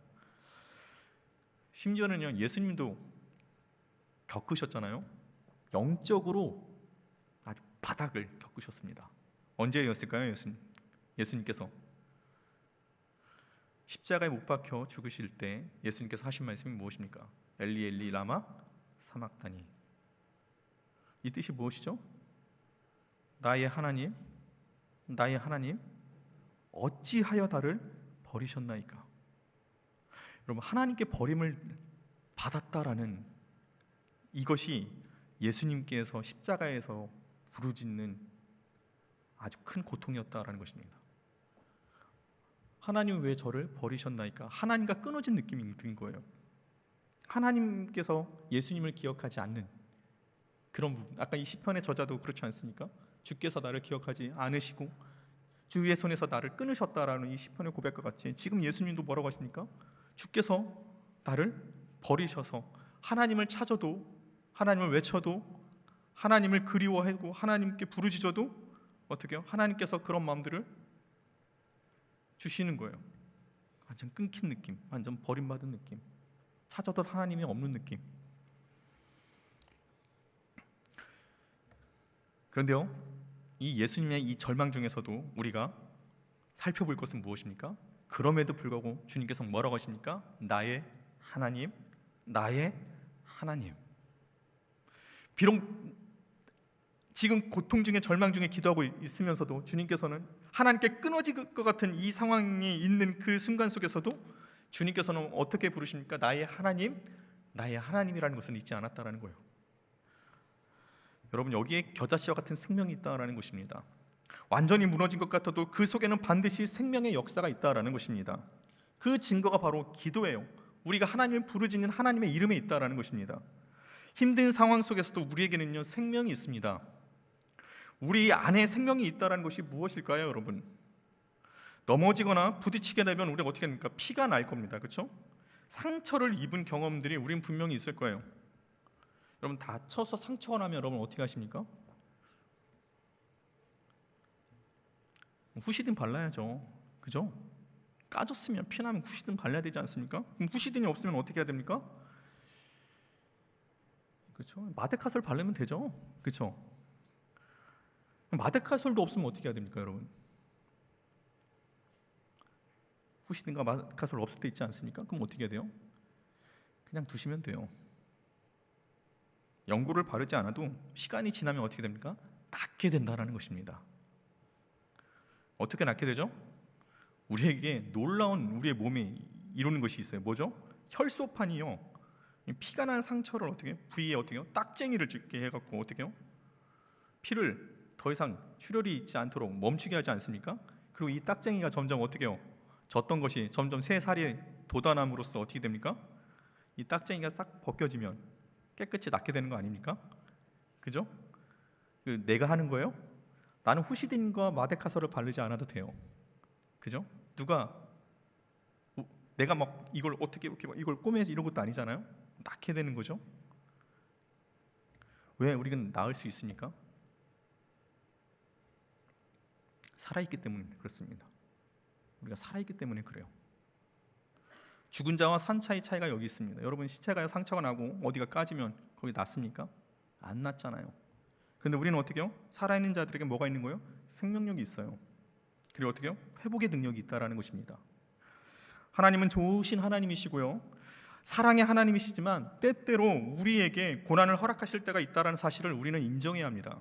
심지어는요, 예수님도 겪으셨잖아요. 영적으로 아주 바닥을 겪으셨습니다. 언제였을까요, 예수님께서 십자가에 못 박혀 죽으실 때 예수님께서 하신 말씀이 무엇입니까? 엘리 엘리 라마 사막다니. 이 뜻이 무엇이죠? 나의 하나님, 나의 하나님, 어찌하여 나를 버리셨나이까? 여러분, 하나님께 버림을 받았다라는 이것이 예수님께서 십자가에서 부르짖는 아주 큰 고통이었다라는 것입니다. 하나님 왜 저를 버리셨나이까? 하나님과 끊어진 느낌이 든 거예요. 하나님께서 예수님을 기억하지 않는 그런 부분. 아까 이 시편의 저자도 그렇지 않습니까? 주께서 나를 기억하지 않으시고 주의 손에서 나를 끊으셨다라는 이 시편의 고백과 같이 지금 예수님도 뭐라고 하십니까? 주께서 나를 버리셔서 하나님을 찾아도, 하나님을 외쳐도, 하나님을 그리워하고 하나님께 부르짖어도 어떻게 해요? 하나님께서 그런 마음들을 주시는 거예요. 완전 끊긴 느낌, 완전 버림받은 느낌, 찾아도 하나님이 없는 느낌. 그런데요, 이 예수님의 이 절망 중에서도 우리가 살펴볼 것은 무엇입니까? 그럼에도 불구하고 주님께서 뭐라고 하십니까? 나의 하나님, 나의 하나님. 비록 지금 고통 중에 절망 중에 기도하고 있으면서도 주님께서는 하나님께 끊어질 것 같은 이 상황이 있는 그 순간 속에서도 주님께서는 어떻게 부르십니까? 나의 하나님, 나의 하나님이라는 것을 잊지 않았다라는 거예요. 여러분, 여기에 겨자씨와 같은 생명이 있다라는 것입니다. 완전히 무너진 것 같아도 그 속에는 반드시 생명의 역사가 있다라는 것입니다. 그 증거가 바로 기도예요. 우리가 하나님을 부르짖는 하나님의 이름에 있다라는 것입니다. 힘든 상황 속에서도 우리에게는요, 생명이 있습니다. 우리 안에 생명이 있다라는 것이 무엇일까요, 여러분? 넘어지거나 부딪히게 되면 우리가 어떻게 합니까? 피가 날 겁니다. 그렇죠? 상처를 입은 경험들이 우린 분명히 있을 거예요. 여러분, 다쳐서 상처가 나면 여러분 어떻게 하십니까? 후시딘 발라야죠. 그죠? 까졌으면 피나면 후시딘 발라야 되지 않습니까? 그럼 후시딘이 없으면 어떻게 해야 됩니까? 그렇죠? 마데카솔 바르면 되죠. 그렇죠? 마데카솔도 없으면 어떻게 해야 됩니까, 여러분? 후시딘과 마데카솔 없을 때 있지 않습니까? 그럼 어떻게 해야 돼요? 그냥 두시면 돼요. 연고를 바르지 않아도 시간이 지나면 어떻게 됩니까? 낫게 된다는 것입니다. 어떻게 낫게 되죠? 우리에게 놀라운 우리의 몸에 이루는 것이 있어요. 뭐죠? 혈소판이요, 피가 난 상처를 어떻게 부위에 어떻게 해요? 딱쟁이를 찍게 해갖고 어떻게 해요? 피를 더 이상 출혈이 있지 않도록 멈추게 하지 않습니까? 그리고 이 딱쟁이가 점점 어떻게 해요? 졌던 것이 점점 새 살이 돋아남으로써 어떻게 됩니까? 이 딱쟁이가 싹 벗겨지면 깨끗이 낫게 되는 거 아닙니까? 그죠? 내가 하는 거예요? 나는 후시딘과 마데카솔을 바르지 않아도 돼요. 그죠? 누가 내가 막 이걸 어떻게 이렇게 막 이걸 꼬매서 이런 것도 아니잖아요. 낳게 되는 거죠. 왜 우리는 낳을 수 있습니까? 살아있기 때문에 그렇습니다. 우리가 살아있기 때문에 그래요. 죽은 자와 산 자의 차이가 여기 있습니다. 여러분 시체가 상처가 나고 어디가 까지면 거기 낫습니까? 안 낫잖아요. 그런데 우리는 어떻게 해요? 살아있는 자들에게 뭐가 있는 거예요? 생명력이 있어요. 그리고 어떻게 해요? 회복의 능력이 있다라는 것입니다. 하나님은 좋으신 하나님이시고요. 사랑의 하나님이시지만 때때로 우리에게 고난을 허락하실 때가 있다라는 사실을 우리는 인정해야 합니다.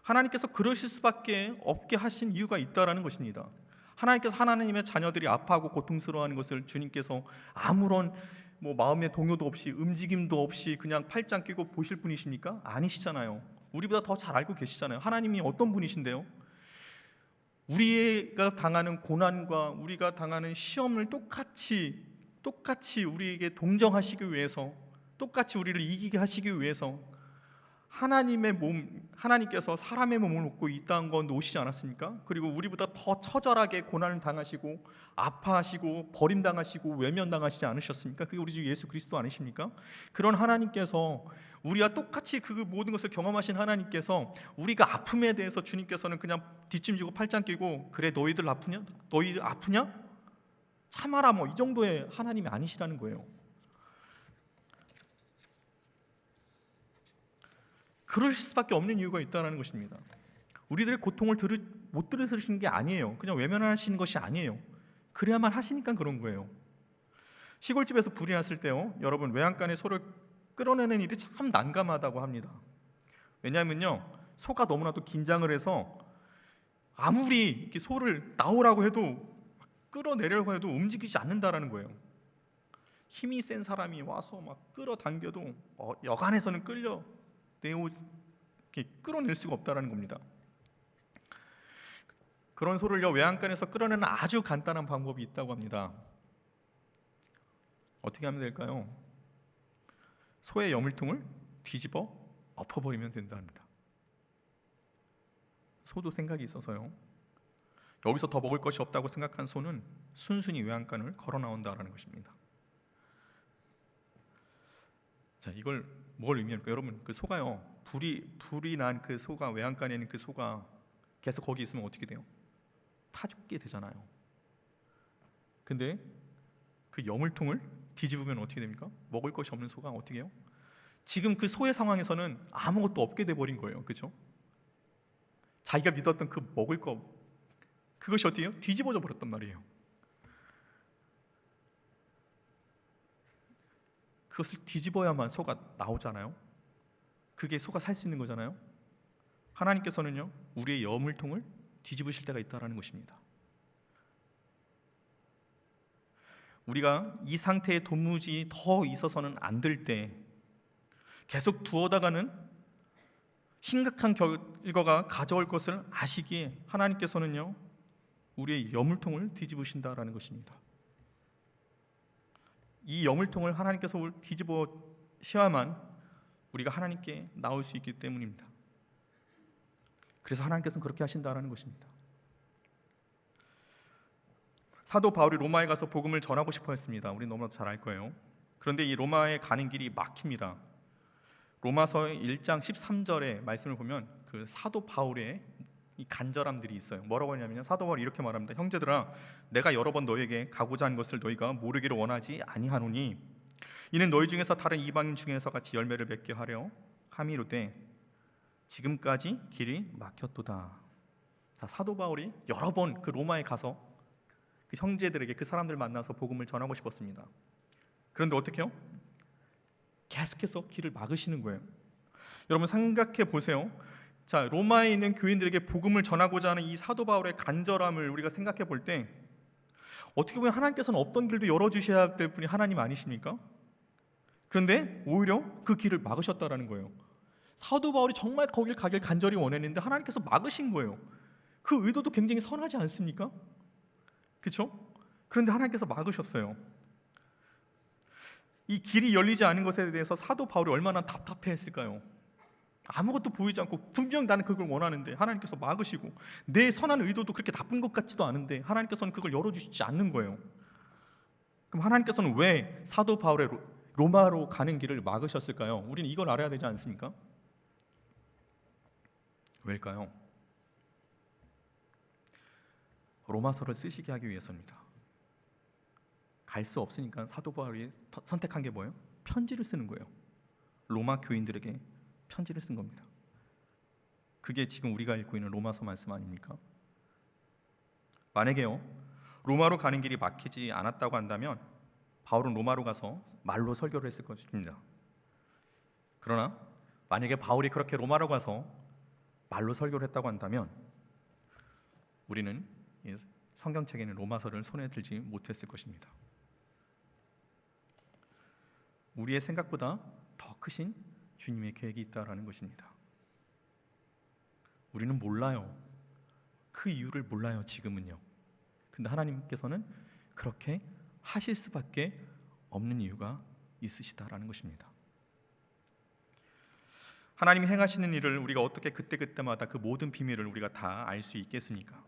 하나님께서 그러실 수밖에 없게 하신 이유가 있다라는 것입니다. 하나님께서 하나님의 자녀들이 아파하고 고통스러워하는 것을 주님께서 아무런 마음의 동요도 없이 움직임도 없이 그냥 팔짱 끼고 보실 분이십니까? 아니시잖아요. 우리보다 더 잘 알고 계시잖아요. 하나님이 어떤 분이신데요? 우리가 당하는 고난과 우리가 당하는 시험을 똑같이 우리에게 동정하시기 위해서, 똑같이 우리를 이기게 하시기 위해서 하나님께서 사람의 몸을 입고 이 땅 건 놓으시지 않았습니까? 그리고 우리보다 더 처절하게 고난을 당하시고 아파하시고 버림당하시고 외면당하시지 않으셨습니까? 그게 우리 주 예수 그리스도 아니십니까? 그런 하나님께서 우리와 똑같이 그 모든 것을 경험하신 하나님께서 우리가 아픔에 대해서 주님께서는 그냥 뒷짐지고 팔짱 끼고 그래 너희들 아프냐? 너희들 아프냐? 참아라 이 정도의 하나님이 아니시라는 거예요. 그럴 수밖에 없는 이유가 있다는 것입니다. 우리들의 고통을 못 들으시는 게 아니에요. 그냥 외면하시는 것이 아니에요. 그래야만 하시니까 그런 거예요. 시골집에서 불이 났을 때요, 여러분 외양간에 소를 끌어내는 일이 참 난감하다고 합니다. 왜냐하면요, 소가 너무나도 긴장을 해서 아무리 이렇게 소를 나오라고 해도 끌어내려고 해도 움직이지 않는다라는 거예요. 힘이 센 사람이 와서 막 끌어당겨도 여간에서는 끌어낼 수가 없다는 겁니다. 그런 소를요, 외양간에서 끌어내는 아주 간단한 방법이 있다고 합니다. 어떻게 하면 될까요? 소의 여물통을 뒤집어 엎어버리면 된답니다. 소도 생각이 있어서요, 여기서 더 먹을 것이 없다고 생각한 소는 순순히 외양간을 걸어 나온다라는 것입니다. 자, 이걸 뭘 의미할까요? 여러분, 그 소가요, 불이 난 그 소가, 외양간에 있는 그 소가 계속 거기 있으면 어떻게 돼요? 타 죽게 되잖아요. 근데 그 여물통을 뒤집으면 어떻게 됩니까? 먹을 것이 없는 소가 어떻게 해요? 지금 그 소의 상황에서는 아무것도 없게 돼 버린 거예요. 그렇죠? 자기가 믿었던 그 먹을 거, 그것이 어떻게 해요? 뒤집어져 버렸단 말이에요. 그것을 뒤집어야만 소가 나오잖아요. 그게 소가 살 수 있는 거잖아요. 하나님께서는요, 우리의 여물통을 뒤집으실 때가 있다라는 것입니다. 우리가 이 상태에 도무지 더 있어서는 안 될 때, 계속 두어다가는 심각한 결과가 가져올 것을 아시기에 하나님께서는요, 우리의 여물통을 뒤집으신다라는 것입니다. 이 여물통을 하나님께서 뒤집으셔야만 우리가 하나님께 나올 수 있기 때문입니다. 그래서 하나님께서는 그렇게 하신다라는 것입니다. 사도 바울이 로마에 가서 복음을 전하고 싶어 했습니다. 우리 너무나도 잘 알 거예요. 그런데 이 로마에 가는 길이 막힙니다. 로마서 1장 13절의 말씀을 보면 그 사도 바울의 이 간절함들이 있어요. 뭐라고 하냐면요, 사도 바울이 이렇게 말합니다. 형제들아, 내가 여러 번 너에게 가고자 하는 것을 너희가 모르기를 원하지 아니하노니 이는 너희 중에서 다른 이방인 중에서 같이 열매를 맺게 하려 함이로되 지금까지 길이 막혔도다. 자, 사도 바울이 여러 번 그 로마에 가서 그 형제들에게, 그 사람들 만나서 복음을 전하고 싶었습니다. 그런데 어떻게 해요? 계속해서 길을 막으시는 거예요. 여러분 생각해 보세요. 자, 로마에 있는 교인들에게 복음을 전하고자 하는 이 사도 바울의 간절함을 우리가 생각해 볼 때, 어떻게 보면 하나님께서는 없던 길도 열어주셔야 될 분이 하나님 아니십니까? 그런데 오히려 그 길을 막으셨다라는 거예요. 사도 바울이 정말 거길 가길 간절히 원했는데 하나님께서 막으신 거예요. 그 의도도 굉장히 선하지 않습니까? 그렇죠? 그런데 하나님께서 막으셨어요. 이 길이 열리지 않은 것에 대해서 사도 바울이 얼마나 답답해했을까요? 아무것도 보이지 않고 분명 나는 그걸 원하는데 하나님께서 막으시고, 내 선한 의도도 그렇게 나쁜 것 같지도 않은데 하나님께서는 그걸 열어주시지 않는 거예요. 그럼 하나님께서는 왜 사도 바울의 로마로 가는 길을 막으셨을까요? 우리는 이걸 알아야 되지 않습니까? 왜일까요? 로마서를 쓰시게 하기 위해서입니다. 갈 수 없으니까 사도 바울이 선택한 게 뭐예요? 편지를 쓰는 거예요. 로마 교인들에게 편지를 쓴 겁니다. 그게 지금 우리가 읽고 있는 로마서 말씀 아닙니까? 만약에요, 로마로 가는 길이 막히지 않았다고 한다면 바울은 로마로 가서 말로 설교를 했을 것입니다. 그러나 만약에 바울이 그렇게 로마로 가서 말로 설교를 했다고 한다면 우리는 이 성경책에는 로마서를 손에 들지 못했을 것입니다. 우리의 생각보다 더 크신 주님의 계획이 있다라는 것입니다. 우리는 몰라요. 그 이유를 몰라요, 지금은요. 근데 하나님께서는 그렇게 하실 수밖에 없는 이유가 있으시다라는 것입니다. 하나님이 행하시는 일을 우리가 어떻게 그때그때마다 그 모든 비밀을 우리가 다 알 수 있겠습니까?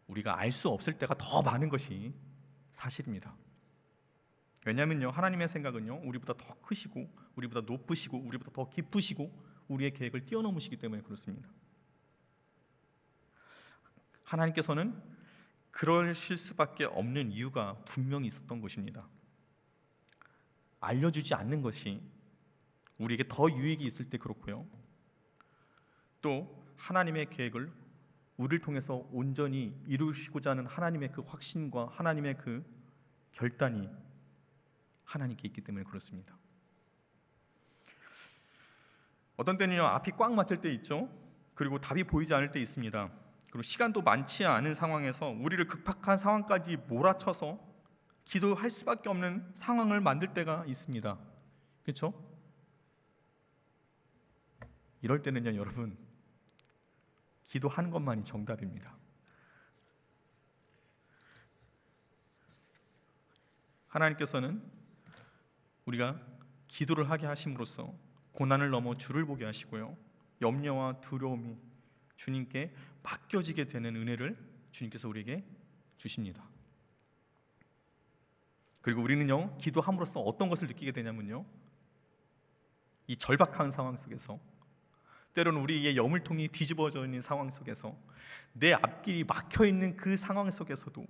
우리가 알 수 없을 때가 더 많은 것이 사실입니다. 왜냐하면요, 하나님의 생각은요, 우리보다 더 크시고 우리보다 높으시고 우리보다 더 깊으시고 우리의 계획을 뛰어넘으시기 때문에 그렇습니다. 하나님께서는 그러실 수밖에 없는 이유가 분명히 있었던 것입니다. 알려주지 않는 것이 우리에게 더 유익이 있을 때 그렇고요, 또 하나님의 계획을 우리를 통해서 온전히 이루시고자 하는 하나님의 그 확신과 하나님의 그 결단이 하나님께 있기 때문에 그렇습니다. 어떤 때는요, 앞이 꽉 막힐 때 있죠. 그리고 답이 보이지 않을 때 있습니다. 그리고 시간도 많지 않은 상황에서 우리를 급박한 상황까지 몰아쳐서 기도할 수밖에 없는 상황을 만들 때가 있습니다. 그렇죠? 이럴 때는요, 여러분, 기도하는 것만이 정답입니다. 하나님께서는 우리가 기도를 하게 하심으로써 고난을 넘어 주를 보게 하시고요, 염려와 두려움이 주님께 맡겨지게 되는 은혜를 주님께서 우리에게 주십니다. 그리고 우리는요, 기도함으로써 어떤 것을 느끼게 되냐면요, 이 절박한 상황 속에서, 때로는 우리의 여물통이 뒤집어져 있는 상황 속에서, 내 앞길이 막혀 있는 그 상황 속에서도,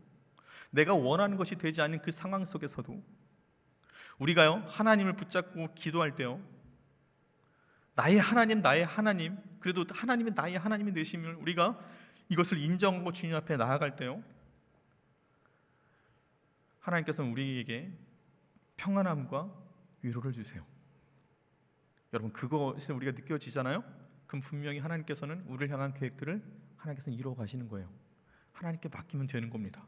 내가 원하는 것이 되지 않는 그 상황 속에서도 우리가요, 하나님을 붙잡고 기도할 때요, 나의 하나님, 그래도 하나님은 나의 하나님이 되심을 우리가 이것을 인정하고 주님 앞에 나아갈 때요, 하나님께서는 우리에게 평안함과 위로를 주세요. 여러분, 그것이 우리가 느껴지잖아요? 그럼 분명히 하나님께서는 우리를 향한 계획들을 하나님께서는 이루어 가시는 거예요. 하나님께 맡기면 되는 겁니다.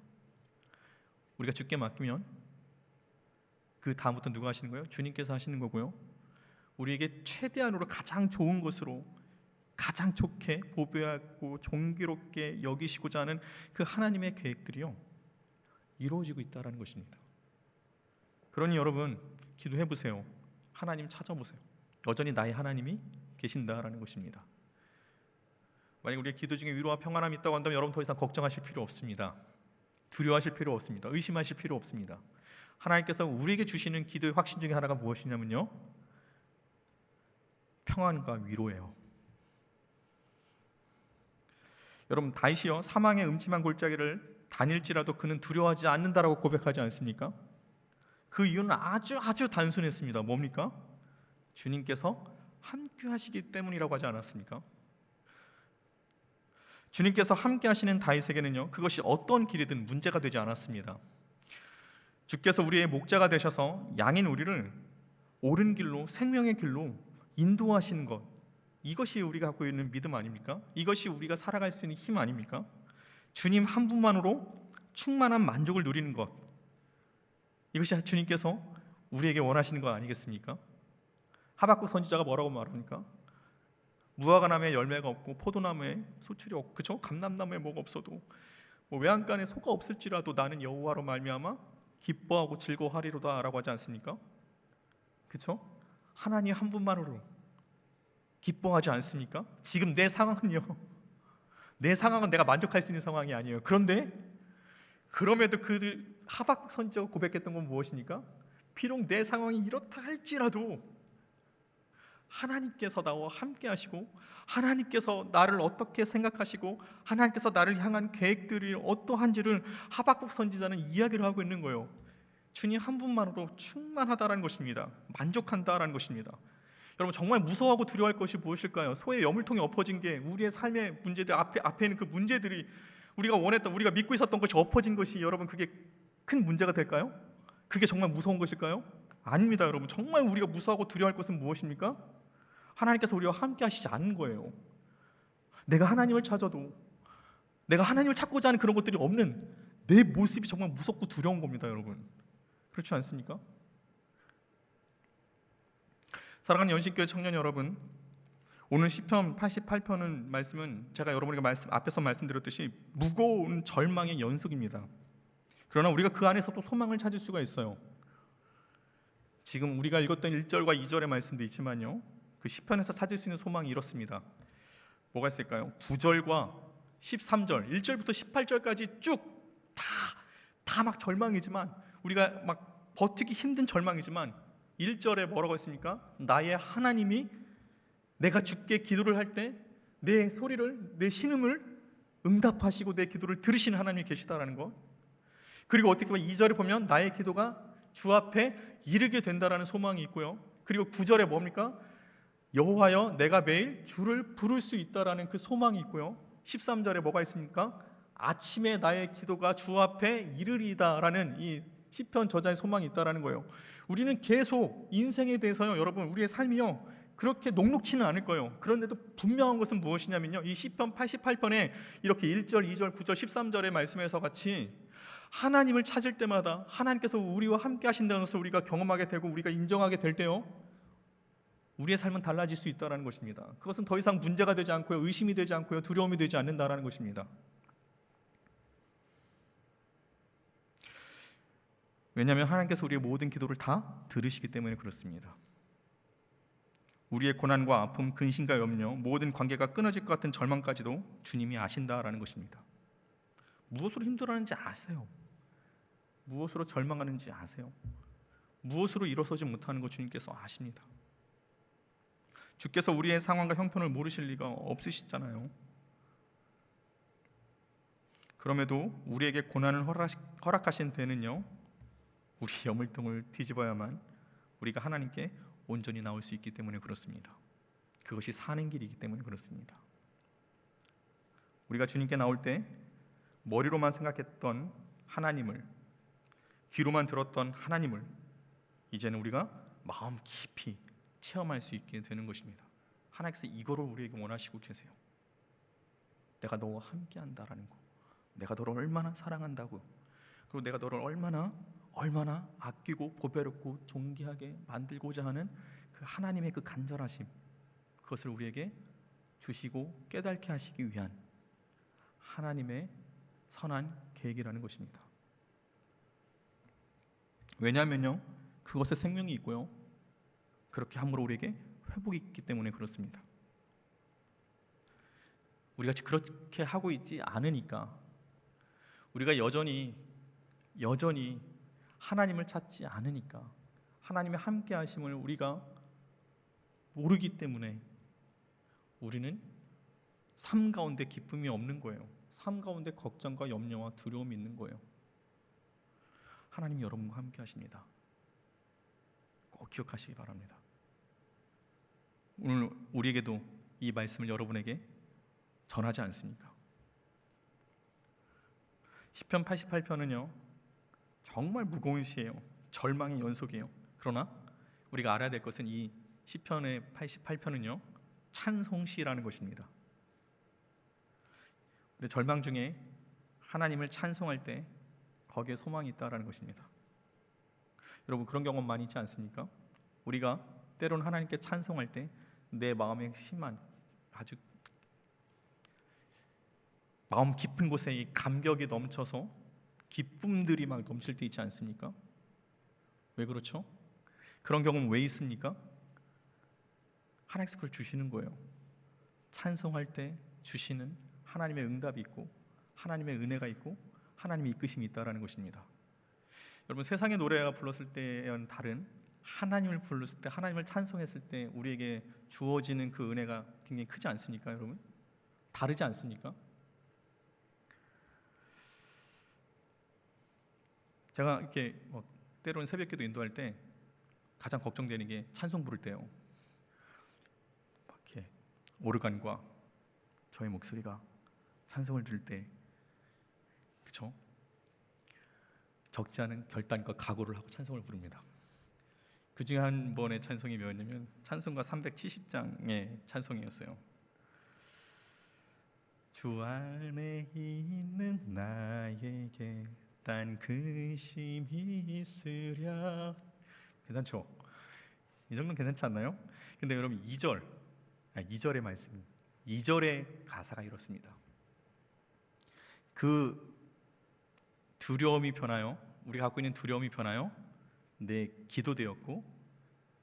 우리가 주께 맡기면 그 다음부터 누가 하시는 거예요? 주님께서 하시는 거고요, 우리에게 최대한으로 가장 좋은 것으로 가장 좋게 보배하고 존귀롭게 여기시고자 하는 그 하나님의 계획들이요, 이루어지고 있다는 것입니다. 그러니 여러분, 기도해 보세요. 하나님 찾아보세요. 여전히 나의 하나님이 계신다라는 것입니다. 만약 우리의 기도 중에 위로와 평안함이 있다고 한다면 여러분 더 이상 걱정하실 필요 없습니다. 두려워하실 필요 없습니다. 의심하실 필요 없습니다. 하나님께서 우리에게 주시는 기도의 확신 중에 하나가 무엇이냐면요, 평안과 위로예요. 여러분, 다윗이요, 사망의 음침한 골짜기를 다닐지라도 그는 두려워하지 않는다라고 고백하지 않습니까? 그 이유는 아주 단순했습니다. 뭡니까? 주님께서 함께 하시기 때문이라고 하지 않았습니까? 주님께서 함께 하시는 다윗에게는요, 그것이 어떤 길이든 문제가 되지 않았습니다. 주께서 우리의 목자가 되셔서 양인 우리를 옳은 길로, 생명의 길로 인도하시는 것, 이것이 우리가 갖고 있는 믿음 아닙니까? 이것이 우리가 살아갈 수 있는 힘 아닙니까? 주님 한 분만으로 충만한 만족을 누리는 것, 이것이 주님께서 우리에게 원하시는 것 아니겠습니까? 하박국 선지자가 뭐라고 말합니까? 무화과 나무에 열매가 없고 포도나무에 소출이 없고, 그렇죠? 감람나무에 뭐가 없어도 외양간에 소가 없을지라도 나는 여호와로 말미암아 기뻐하고 즐거워하리로다라고 하지 않습니까? 그렇죠? 하나님 한 분만으로 기뻐하지 않습니까? 지금 내 상황은요, 내 상황은 내가 만족할 수 있는 상황이 아니에요. 그런데 그럼에도 그 하박국 선지자가 고백했던 건 무엇입니까? 비록 내 상황이 이렇다 할지라도 하나님께서 나와 함께 하시고 하나님께서 나를 어떻게 생각하시고 하나님께서 나를 향한 계획들이 어떠한지를 하박국 선지자는 이야기를 하고 있는 거예요. 주님 한 분만으로 충만하다라는 것입니다. 만족한다라는 것입니다. 여러분 정말 무서워하고 두려워할 것이 무엇일까요? 소의 여물통에 엎어진 게 우리의 삶의 문제들 앞에 있는 그 문제들이 우리가 원했던 우리가 믿고 있었던 것이 엎어진 것이 여러분 그게 큰 문제가 될까요? 그게 정말 무서운 것일까요? 아닙니다, 여러분. 정말 우리가 무서워하고 두려워할 것은 무엇입니까? 하나님께서 우리와 함께 하시지 않는 거예요. 내가 하나님을 찾아도 내가 하나님을 찾고자 하는 그런 것들이 없는 내 모습이 정말 무섭고 두려운 겁니다, 여러분. 그렇지 않습니까? 사랑하는 연신교회 청년 여러분, 오늘 시편 88편은 말씀은 제가 여러분에게 앞에서 말씀드렸듯이 무거운 절망의 연속입니다. 그러나 우리가 그 안에서 또 소망을 찾을 수가 있어요. 지금 우리가 읽었던 1절과 2절의 말씀도 있지만요, 그 시편에서 찾을 수 있는 소망이 이렇습니다. 뭐가 있을까요? 9절과 13절, 1절부터 18절까지 쭉 다 막 절망이지만 우리가 막 버티기 힘든 절망이지만 1절에 뭐라고 했습니까? 나의 하나님이 내가 주께 기도를 할 때 내 소리를, 내 신음을 응답하시고 내 기도를 들으시는 하나님이 계시다라는 것. 그리고 어떻게 보면 2절에 보면 나의 기도가 주 앞에 이르게 된다라는 소망이 있고요. 그리고 9절에 뭡니까? 여호와여 내가 매일 주를 부를 수 있다라는 그 소망이 있고요. 13절에 뭐가 있습니까? 아침에 나의 기도가 주 앞에 이르리다라는 이 시편 저자의 소망이 있다라는 거예요. 우리는 계속 인생에 대해서요, 여러분, 우리의 삶이요 그렇게 녹록치는 않을 거예요. 그런데도 분명한 것은 무엇이냐면요, 이 시편 88편에 이렇게 1절, 2절, 9절, 13절의 말씀에서 같이 하나님을 찾을 때마다 하나님께서 우리와 함께 하신다는 것을 우리가 경험하게 되고 우리가 인정하게 될 때요, 우리의 삶은 달라질 수 있다는 것입니다. 그것은 더 이상 문제가 되지 않고요, 의심이 되지 않고요, 두려움이 되지 않는다는 것입니다. 왜냐하면 하나님께서 우리의 모든 기도를 다 들으시기 때문에 그렇습니다. 우리의 고난과 아픔, 근심과 염려, 모든 관계가 끊어질 것 같은 절망까지도 주님이 아신다라는 것입니다. 무엇으로 힘들어하는지 아세요. 무엇으로 절망하는지 아세요. 무엇으로 일어서지 못하는 것 주님께서 아십니다. 주께서 우리의 상황과 형편을 모르실 리가 없으시잖아요. 그럼에도 우리에게 고난을 허락하신 데는요, 우리 여물통을 뒤집어야만 우리가 하나님께 온전히 나올 수 있기 때문에 그렇습니다. 그것이 사는 길이기 때문에 그렇습니다. 우리가 주님께 나올 때 머리로만 생각했던 하나님을, 귀로만 들었던 하나님을 이제는 우리가 마음 깊이 체험할 수 있게 되는 것입니다. 하나님께서 이거를 우리에게 원하시고 계세요. 내가 너와 함께 한다라는 거, 내가 너를 얼마나 사랑한다고, 그리고 내가 너를 얼마나 아끼고 보배롭고 존귀하게 만들고자 하는 그 하나님의 그 간절하심, 그것을 우리에게 주시고 깨닫게 하시기 위한 하나님의 선한 계획이라는 것입니다. 왜냐하면요, 그것에 생명이 있고요, 그렇게 함으로 우리에게 회복이 있기 때문에 그렇습니다. 우리가 그렇게 하고 있지 않으니까, 우리가 여전히 하나님을 찾지 않으니까, 하나님의 함께 하심을 우리가 모르기 때문에 우리는 삶 가운데 기쁨이 없는 거예요. 삶 가운데 걱정과 염려와 두려움이 있는 거예요. 하나님이 여러분과 함께 하십니다. 꼭 기억하시기 바랍니다. 오늘 우리에게도 이 말씀을 여러분에게 전하지 않습니까? 시편 88편은요 정말 무거운 시예요. 절망의 연속이에요. 그러나 우리가 알아야 될 것은 이 시편의 88편은요 찬송시라는 것입니다. 우리 절망 중에 하나님을 찬송할 때 거기에 소망이 있다라는 것입니다. 여러분 그런 경험 많이 있지 않습니까? 우리가 때로는 하나님께 찬송할 때 내 마음에 심한 아주 마음 깊은 곳에 이 감격이 넘쳐서 기쁨들이 막 넘칠 때 있지 않습니까? 왜 그렇죠? 그런 경험은 왜 있습니까? 하나님께서 그걸 주시는 거예요. 찬송할 때 주시는 하나님의 응답이 있고 하나님의 은혜가 있고 하나님의 이끄심이 있다라는 것입니다. 여러분, 세상의 노래가 불렀을 때와는 다른 하나님을 불렀을 때, 하나님을 찬송했을 때 우리에게 주어지는 그 은혜가 굉장히 크지 않습니까, 여러분? 다르지 않습니까? 제가 이렇게 때로는 새벽기도 인도할 때 가장 걱정되는 게 찬송 부를 때요. 이렇게 오르간과 저의 목소리가 찬송을 들을 때, 그렇죠? 적지 않은 결단과 각오를 하고 찬송을 부릅니다. 그 중에 한 번의 찬송이 뭐였냐면 찬송가 370장의 찬송이었어요. 주 안에 있는 나에게 딴 근심이 있으랴. 괜찮죠? 이 정도는 괜찮지 않나요? 근데 여러분 2절의 말씀, 2절의 가사가 이렇습니다. 그 두려움이 변하여, 우리가 갖고 있는 두려움이 변하여 내 기도 되었고,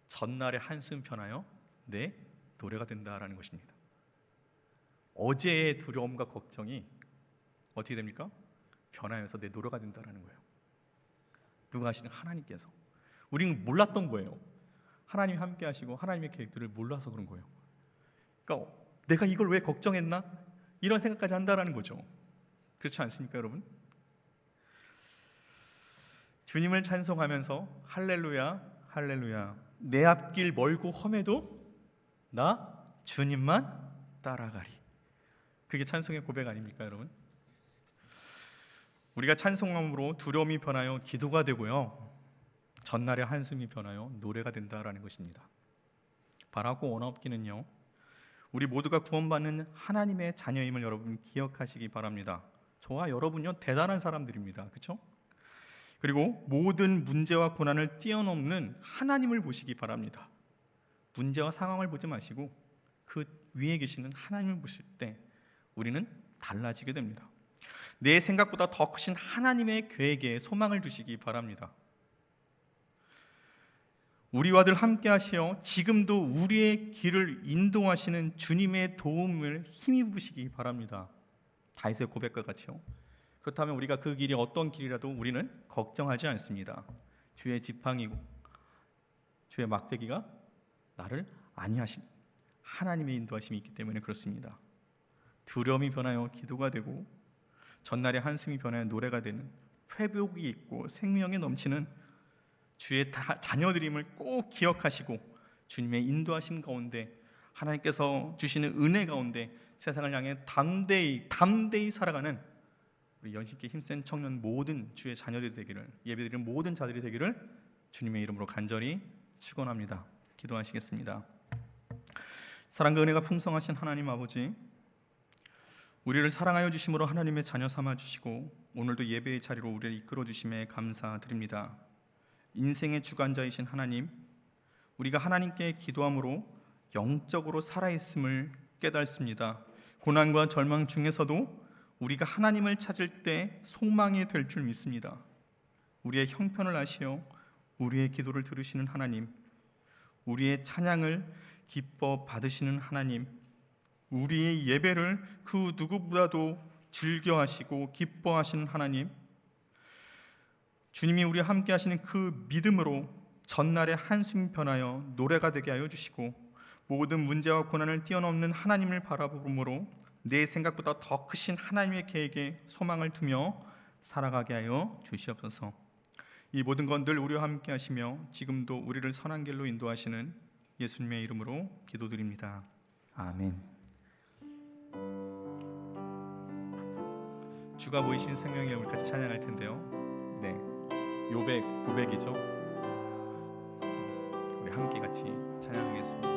전날의 한숨 변하여 내 노래가 된다라는 것입니다. 어제의 두려움과 걱정이 어떻게 됩니까? 변하여서 내 노래가 된다라는 거예요. 누가 하시는 하나님께서. 우리는 몰랐던 거예요. 하나님이 함께 하시고 하나님의 계획들을 몰라서 그런 거예요. 그러니까 내가 이걸 왜 걱정했나? 이런 생각까지 한다라는 거죠. 그렇지 않습니까, 여러분? 주님을 찬송하면서 할렐루야, 할렐루야, 내 앞길 멀고 험해도 나 주님만 따라가리. 그게 찬송의 고백 아닙니까, 여러분? 우리가 찬송함으로 두려움이 변하여 기도가 되고요, 전날의 한숨이 변하여 노래가 된다라는 것입니다. 바라고 원하옵기는요, 우리 모두가 구원받는 하나님의 자녀임을 여러분 기억하시기 바랍니다. 저와 여러분요 대단한 사람들입니다. 그렇죠? 그리고 모든 문제와 고난을 뛰어넘는 하나님을 보시기 바랍니다. 문제와 상황을 보지 마시고 그 위에 계시는 하나님을 보실 때 우리는 달라지게 됩니다. 내 생각보다 더 크신 하나님의 계획에 소망을 두시기 바랍니다. 우리와 늘 함께 하시어 지금도 우리의 길을 인도하시는 주님의 도움을 힘입으시기 바랍니다. 다윗의 고백과 같이요. 그렇다면 우리가 그 길이 어떤 길이라도 우리는 걱정하지 않습니다. 주의 지팡이고 주의 막대기가 나를 안위하신 하나님의 인도하심이 있기 때문에 그렇습니다. 두려움이 변하여 기도가 되고 전날의 한숨이 변하여 노래가 되는, 회복이 있고 생명이 넘치는 주의 자녀들임을 꼭 기억하시고 주님의 인도하심 가운데, 하나님께서 주시는 은혜 가운데 세상을 향해 담대히 살아가는 우리 연신께 힘센 청년 모든 주의 자녀들이 되기를, 예배드리는 모든 자들이 되기를 주님의 이름으로 간절히 축원합니다. 기도하시겠습니다. 사랑과 은혜가 풍성하신 하나님 아버지, 우리를 사랑하여 주심으로 하나님의 자녀 삼아 주시고 오늘도 예배의 자리로 우리를 이끌어 주심에 감사드립니다. 인생의 주관자이신 하나님, 우리가 하나님께 기도함으로 영적으로 살아있음을 깨닫습니다. 고난과 절망 중에서도 우리가 하나님을 찾을 때 소망이 될 줄 믿습니다. 우리의 형편을 아시어 우리의 기도를 들으시는 하나님, 우리의 찬양을 기뻐 받으시는 하나님, 우리의 예배를 그 누구보다도 즐겨하시고 기뻐하시는 하나님, 주님이 우리와 함께 하시는 그 믿음으로 전날의 한숨 변하여 노래가 되게 하여 주시고 모든 문제와 고난을 뛰어넘는 하나님을 바라보므로 내 생각보다 더 크신 하나님의 계획에 소망을 두며 살아가게 하여 주시옵소서. 이 모든 건 늘 우리와 함께 하시며 지금도 우리를 선한 길로 인도하시는 예수님의 이름으로 기도드립니다. 아멘. 주가 보이신 생명의 우리 같이 찬양할 텐데요. 네, 요백 고백이죠. 우리 함께 같이 찬양하겠습니다.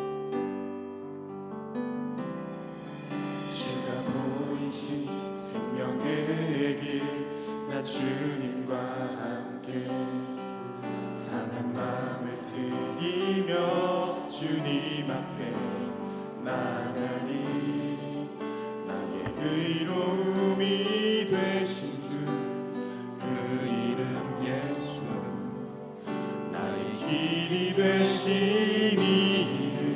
주가 보이신 생명의 길, 나 주님과 함께 상한 마음을 드리며 주님 앞에 나가니, 나의 의로움이 되신 주 그 이름 예수, 나의 길이 되신 이름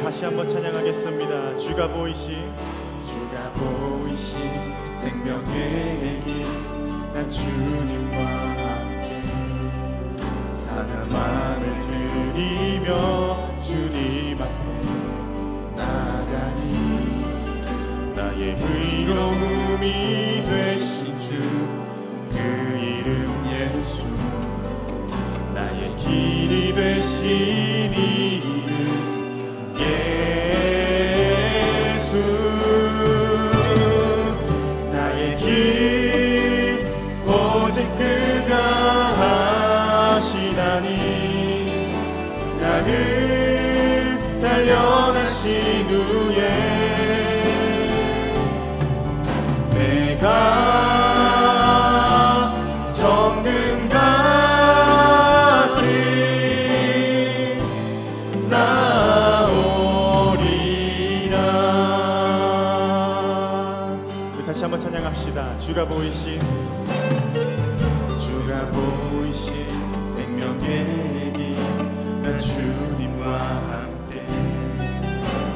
다시 한번 찬양하겠습니다. 주가 보이신 생명의 길, 나 나 주님과 함께 상한 마음을 드리며 주님 앞에 나가니 나의 의로움이 되신 주 그 이름 예수 나의 길이 되신 이름 예수 나의 길 오직 그가 하시나니 나를 단련하신 후에 내가 정금같이 나오리라. 우리 다시 한번 찬양합시다. 주가 보이신 생명의 길 나 주님과 함께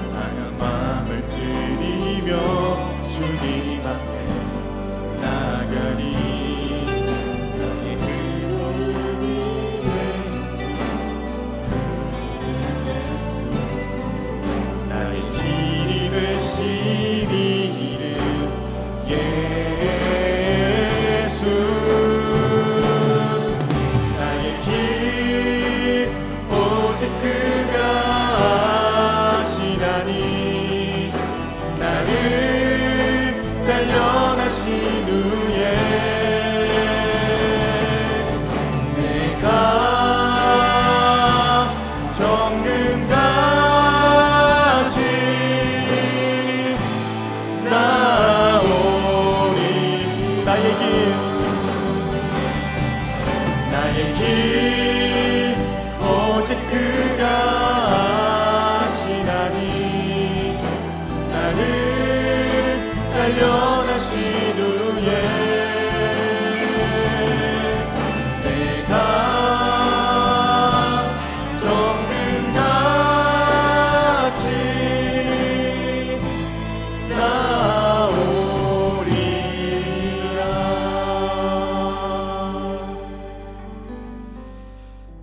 상한 마음을 드리며 주님 앞에 나가리 나의 의로움이 되신 그 이름 예수 나의 길이 되신 이름 예수 나의 길 오직 그가 하시나니 나를 단련하신 후에 내가 정금같이 나오리 나의 길 오직 그가 하시나니 나를 단련하신 후에 내가 정금같이 나오리라.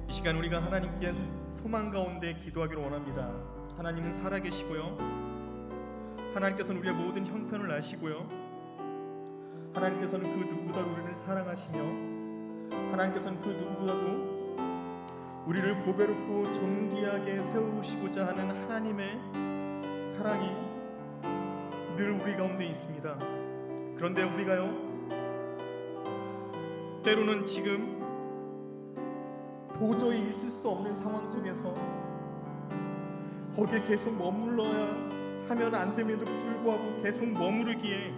이 시간 우리가 하나님께 소망 가운데 기도하기를 원합니다. 하나님은 살아계시고요. 하나님께서는 우리의 모든 형편을 아시고요. 하나님께서는 그 누구보다도 우리를 사랑하시며 하나님께서는 그 누구보다도 우리를 보배롭고 존귀하게 세우시고자 하는 하나님의 사랑이 늘 우리 가운데 있습니다. 그런데 우리가요, 때로는 지금 도저히 있을 수 없는 상황 속에서 거기에 계속 머물러야 하면 안 됨에도 불구하고 계속 머무르기에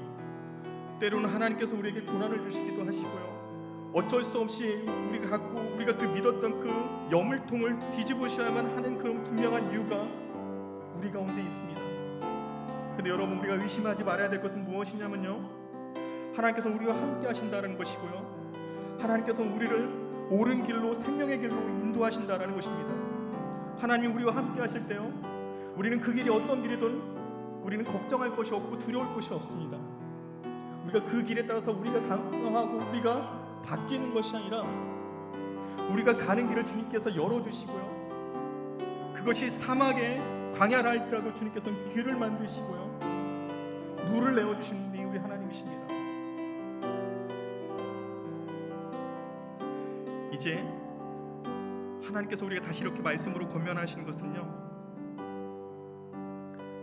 때로는 하나님께서 우리에게 고난을 주시기도 하시고요. 어쩔 수 없이 우리가 그 믿었던 그 여물통을 뒤집으셔야만 하는 그런 분명한 이유가 우리 가운데 있습니다. 근데 여러분, 우리가 의심하지 말아야 될 것은 무엇이냐면요, 하나님께서 우리와 함께 하신다는 것이고요, 하나님께서 우리를 옳은 길로, 생명의 길로 인도하신다는 것입니다. 하나님이 우리와 함께 하실 때요, 우리는 그 길이 어떤 길이든 우리는 걱정할 것이 없고 두려울 것이 없습니다. 우리가 그 길에 따라서 우리가 당황하고 우리가 바뀌는 것이 아니라 우리가 가는 길을 주님께서 열어주시고요, 그것이 사막의 광야라 할지라도 주님께서는 길을 만드시고요, 물을 내어주시는 분이 우리 하나님이십니다. 이제 하나님께서 우리가 다시 이렇게 말씀으로 권면하시는 것은요,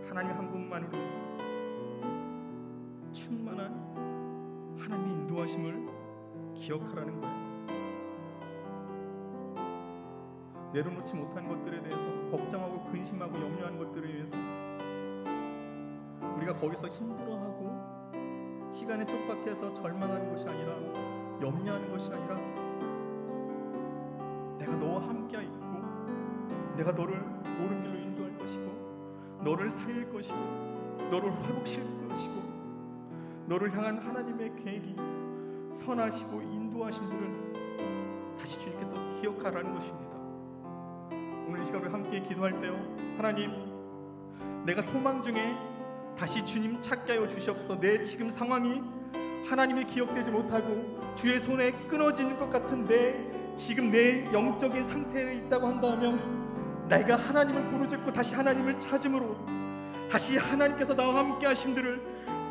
하나님 한 분만으로 충만한 하나님의 인도하심을 기억하라는 거예요. 내려놓지 못한 것들에 대해서 걱정하고 근심하고 염려하는 것들에 의해서 우리가 거기서 힘들어하고 시간에 촉박해서 절망하는 것이 아니라, 염려하는 것이 아니라, 내가 너와 함께 있고 내가 너를 옳은 길로 인도할 것이고 너를 살릴 것이고 너를 회복시킬 것이고 너를 향한 하나님의 계획이 선하시고 인도하심들을 다시 주님께서 기억하라는 것입니다. 오늘 이 시간 우리 함께 기도할 때요, 하나님, 내가 소망 중에 다시 주님 찾게 하여 주시옵소서. 내 지금 상황이 하나님이 기억되지 못하고 주의 손에 끊어지는 것 같은데 지금 내 영적인 상태에 있다고 한다면 내가 하나님을 부르짖고 다시 하나님을 찾음으로 다시 하나님께서 나와 함께 하심들을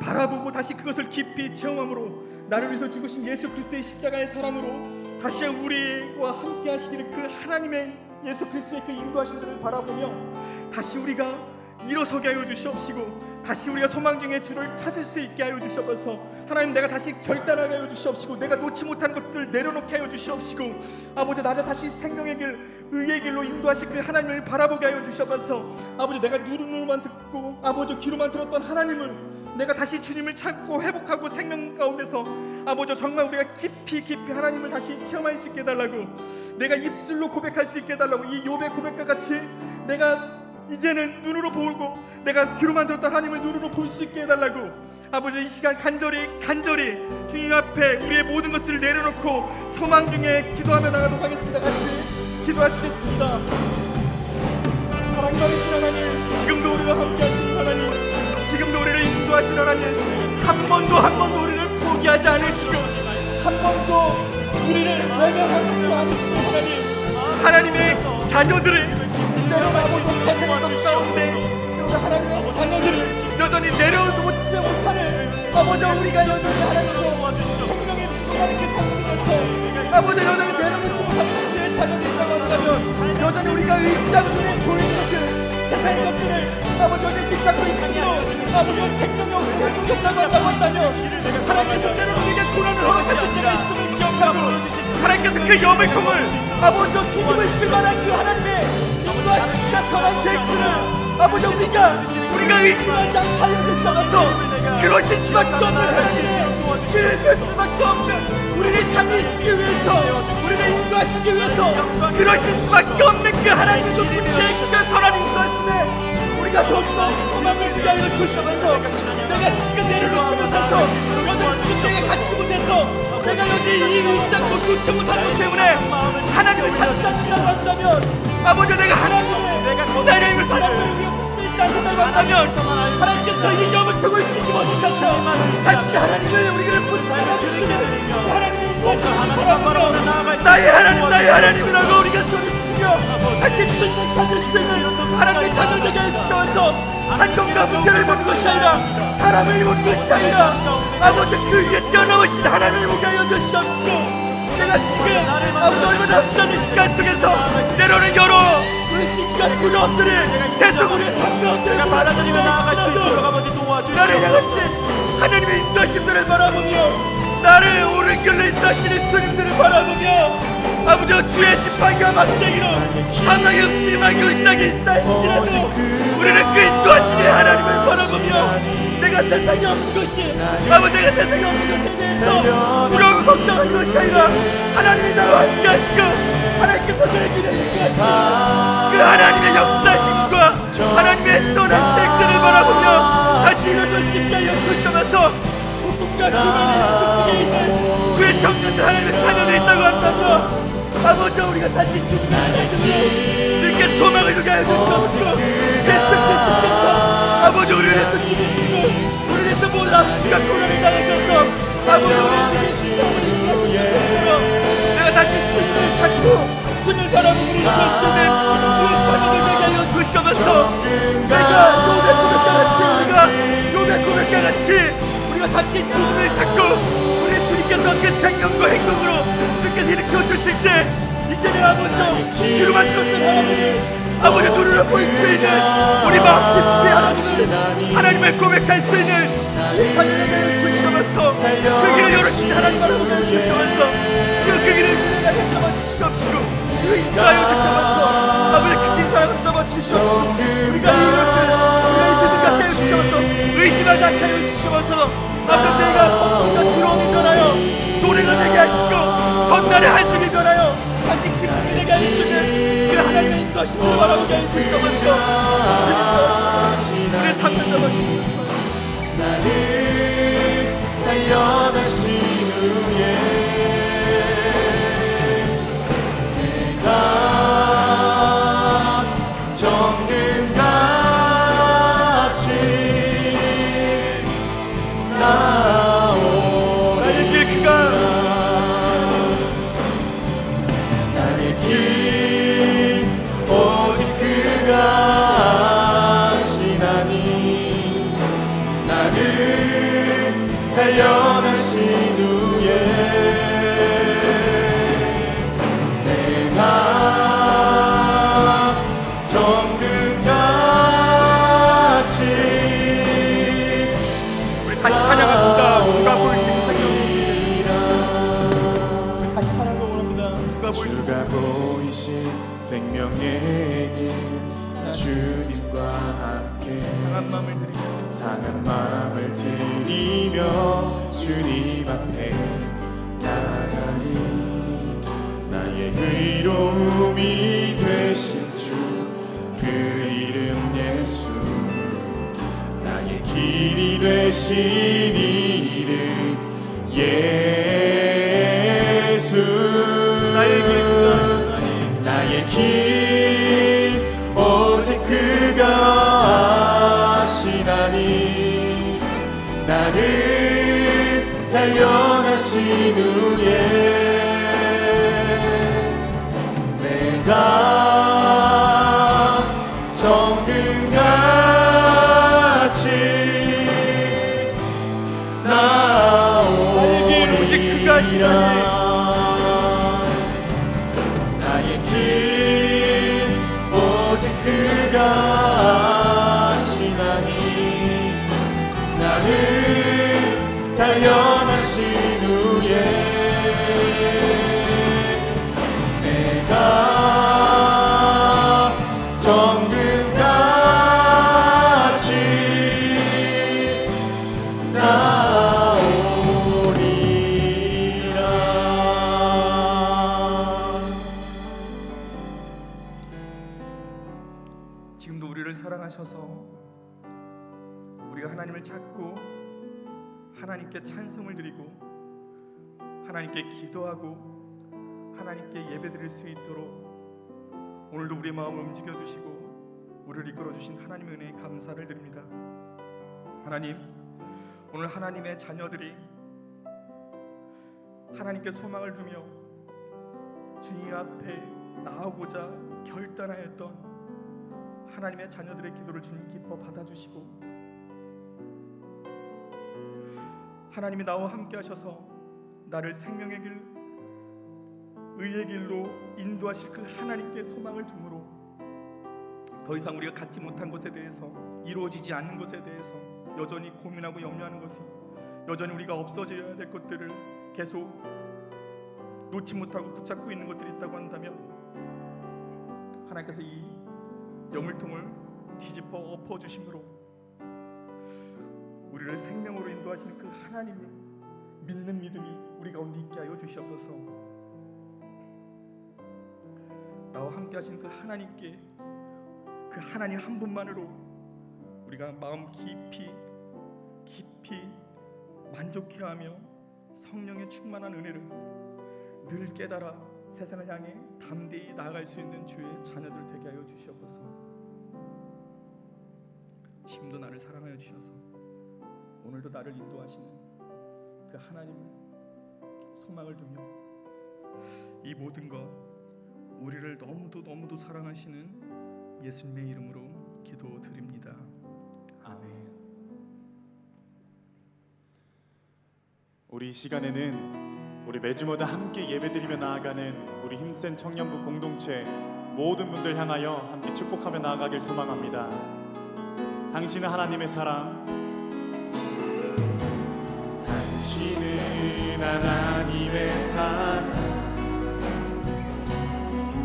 바라보고 다시 그것을 깊이 체험함으로 나를 위해서 죽으신 예수 그리스도의 십자가의 사랑으로 다시 우리와 함께 하시기를 그 하나님의 예수 그리스도의 그 인도하심들을 바라보며 다시 우리가 일어서게 하여 주시옵시고 다시 우리가 소망 중에 주를 찾을 수 있게 하여 주시옵소서. 하나님, 내가 다시 결단하게 하여 주시옵시고 내가 놓지 못한 것들을 내려놓게 하여 주시옵시고 아버지, 나를 다시 생명의 길 의의 길로 인도하실 그 하나님을 바라보게 하여 주시옵소서. 아버지, 내가 눈으로만 듣고 아버지 귀로만 들었던 하나님을 내가 다시 주님을 찾고 회복하고 생명 가운데서 아버지 정말 우리가 깊이 하나님을 다시 체험할 수 있게 해달라고, 내가 입술로 고백할 수 있게 해달라고, 이 욥의 고백과 같이 내가 이제는 눈으로 보고 내가 귀로만 들었던 하나님을 눈으로 볼 수 있게 해달라고 아버지 이 시간 간절히 주님 앞에 우리의 모든 것을 내려놓고 소망 중에 기도하며 나가도록 하겠습니다. 같이 기도하시겠습니다. 사랑이 많으신 하나님, 지금도 우리와 함께 하시는 하나님, 지금도 우리를 인도하시는 하나님, 한 번도 우리를 포기하지 않으시고 한 번도 우리를 외면하시지 않으시는 하나님의 자녀들을 이제는 아버지 세상의 것 가운데 우리 하나님의 자녀들을 여전히 내려놓지 못하는 아버지, 우리가 여전히 하나님께서 생명의 죽어가는 그 상태에서 아버지 여전히 내려놓지 못하는 주님의 자녀들이 있다고 한다면 여전히 우리가 의지하고 눈에 보이는 것들 세상의 것들을 아버지 여전히 붙잡고 있으며 아버지 생명이 없다고 한다면 하나님께서 때로는 우리에게 고난을 허락하신 일이 있음을 기억하고 하나님께서 그 욥의 꿈을 아버지 뒤집으실 만한 그 하나님의 인도하심과 선한 계획들을 아버지 우리가 의심하지 않게 하여 주셔서 그러실 수밖에 없는 하나님의 그러실 수밖에 없는 우리를 살리시기 위해서 우리를 인도하시기 위해서 그러실 수밖에 없는 그 하나님의 높은 계획과 선한 인도하심에 우리가 더욱더 소망을 두게 하여 주셔서 내가 지금 내려놓지 못해서 여전히 지금 내가 갖지 못해서 내가 여전히 이 의지를 놓지 못하는 것 때문에 하나님을 찾지 않는다고 한다면 아버지, 내가 하나님의 자녀임을 사랑을 우리가 붙들지 않는다고 한다면 하나님께서 이 욥을 등을 뒤집어 주셔서 다시 하나님을 우리를 붙들어주시는 하나님의 인도하심을 바라보며 나의 하나님이라고 우리가 소리치며 다시 주님을 찾을 수 있는 하나님의 자녀들에게 해주셔서 한동과 문제를 보는 것이 아니라 사람을 보는 것이 아니라 아버지 그 위에 뛰어넘으신 하나님을 보게 하여 주시옵시고 내가 지금 아버지 얼마나 부자된 시간 속에서 내려오는 여러 의식과 두려움들이 계속 우리의 삶 가운데 몰아치고 나를 향하신 하나님의 인도하심들을 바라보며 나를 옳은 길로 인도하시는 주님들을 바라보며 아버지 주의 지팡이와 막대기로 사망의 음침한 글짝이 있다 할지라도 우리는 그 인도하심의 하나님을 바라보며 내가 세상에 없는 것이 아버지 내가 세상에 없는 것에 대해서 두려움을 걱정하는 것이 아니라 하나님이 나와 함께 하시고 하나님께서 내 길을 인도하시고 그 하나님의 역사심과 하나님의 선한 택들을 바라보며 다시 일어설 수 있게 하여 주셔서 복음과 기만의 속에 있는 주의 청년들 하나님의 자녀들이 있다고 한다면 아버지 우리가 다시 주님의 자녀들로 주님께 소망을 두게 하여 주시옵시고 계속해서 아버지 우리를 위해서 죽으시고 우리를 위해서 모든 아픔과 고난을 당하셔서 아버지 우리를 위해서 내가 다시 주님을 찾고 주님을 바라보고 우리를 설 수 있는 주의 자녀들 되게 하여 주시옵소서. 내가 욥의 고백과 같이 우리가 다시 주님을 찾고 우리 주님께서 그 생명과 행동으로 주님께서 일으켜 주실 때 이제는 아버지 귀로만 들었던 하나님이 아버지 눈으로 볼 수 있는 우리 마음 깊이 하나님을 고백할 수 있는 주의 자녀에게 주시옵소서. 그 길을 열으신 하나님 바라보며 주시옵소서. 주 그 길을 그대로 잡아 주시옵시고 주 인도하여 주시옵소서. 아버지 크신 사랑을 잡아 주시옵시고 우리가 이것을 우리의 믿음 갖게 해주시옵소서. 의심하지 않게 하여 주시옵소서. 아버지 내가 복음과 두려움이 변하여 노래가 되게 하시고 전날의 한숨이 변하여 다시 기쁨이 되게 하시는 그 하나님의 인도하심을 바라보게 해주시옵소서. 주님 우리의 삶을 잡아주시옵소서. 나를 달려가신 후에 내가 정금같이 나오리 생명의 길 주님과 함께 상한 마음을 상한 마음을 드리며 드리며 주님 앞에 나가니 나의 의로움이 되신 주 그 이름 예수 나의 길이 되신 이름 예수 나의 길 오직 그가 아시나니 나를 단련하신 후에 내가 정금같이 나오리라 나의 길 오직 그가 아시나니 나를 단련하신 후에 내가 정금같이 나오리라. 지금도 우리를 사랑하셔서 우리가 하나님을 찾고 하나님께 찬송을 드리고 하나님께 기도하고 하나님께 예배드릴 수 있도록 오늘도 우리의 마음을 움직여 주시고 우리를 이끌어 주신 하나님의 은혜에 감사를 드립니다. 하나님, 오늘 하나님의 자녀들이 하나님께 소망을 두며 주님 앞에 나아오고자 결단하였던 하나님의 자녀들의 기도를 주님 기뻐 받아주시고 하나님이 나와 함께 하셔서 나를 생명의 길, 의의 길로 인도하실 그 하나님께 소망을 두므로 더 이상 우리가 갖지 못한 것에 대해서, 이루어지지 않는 것에 대해서 여전히 고민하고 염려하는 것이, 여전히 우리가 없어져야 될 것들을 계속 놓지 못하고 붙잡고 있는 것들이 있다고 한다면 하나님께서 이 여물통을 뒤집어 엎어주심으로 우리를 생명으로 인도하시는 그 하나님을 믿는 믿음이 우리 가운데 있게 하여 주시옵소서. 나와 함께 하시는 그 하나님께, 그 하나님 한 분만으로 우리가 마음 깊이 만족해하며 성령의 충만한 은혜를 늘 깨달아 세상을 향해 담대히 나아갈 수 있는 주의 자녀들 되게 하여 주시옵소서. 지금도 나를 사랑하여 주셔서 오늘도 나를 인도하시는 그 하나님을 소망을 두며 이 모든 것 우리를 너무도 사랑하시는 예수님의 이름으로 기도드립니다. 아멘. 우리 이 시간에는 우리 매주마다 함께 예배드리며 나아가는 우리 힘센 청년부 공동체 모든 분들 향하여 함께 축복하며 나아가길 소망합니다. 당신은 하나님의 사랑, 당신은 하나님의 사랑,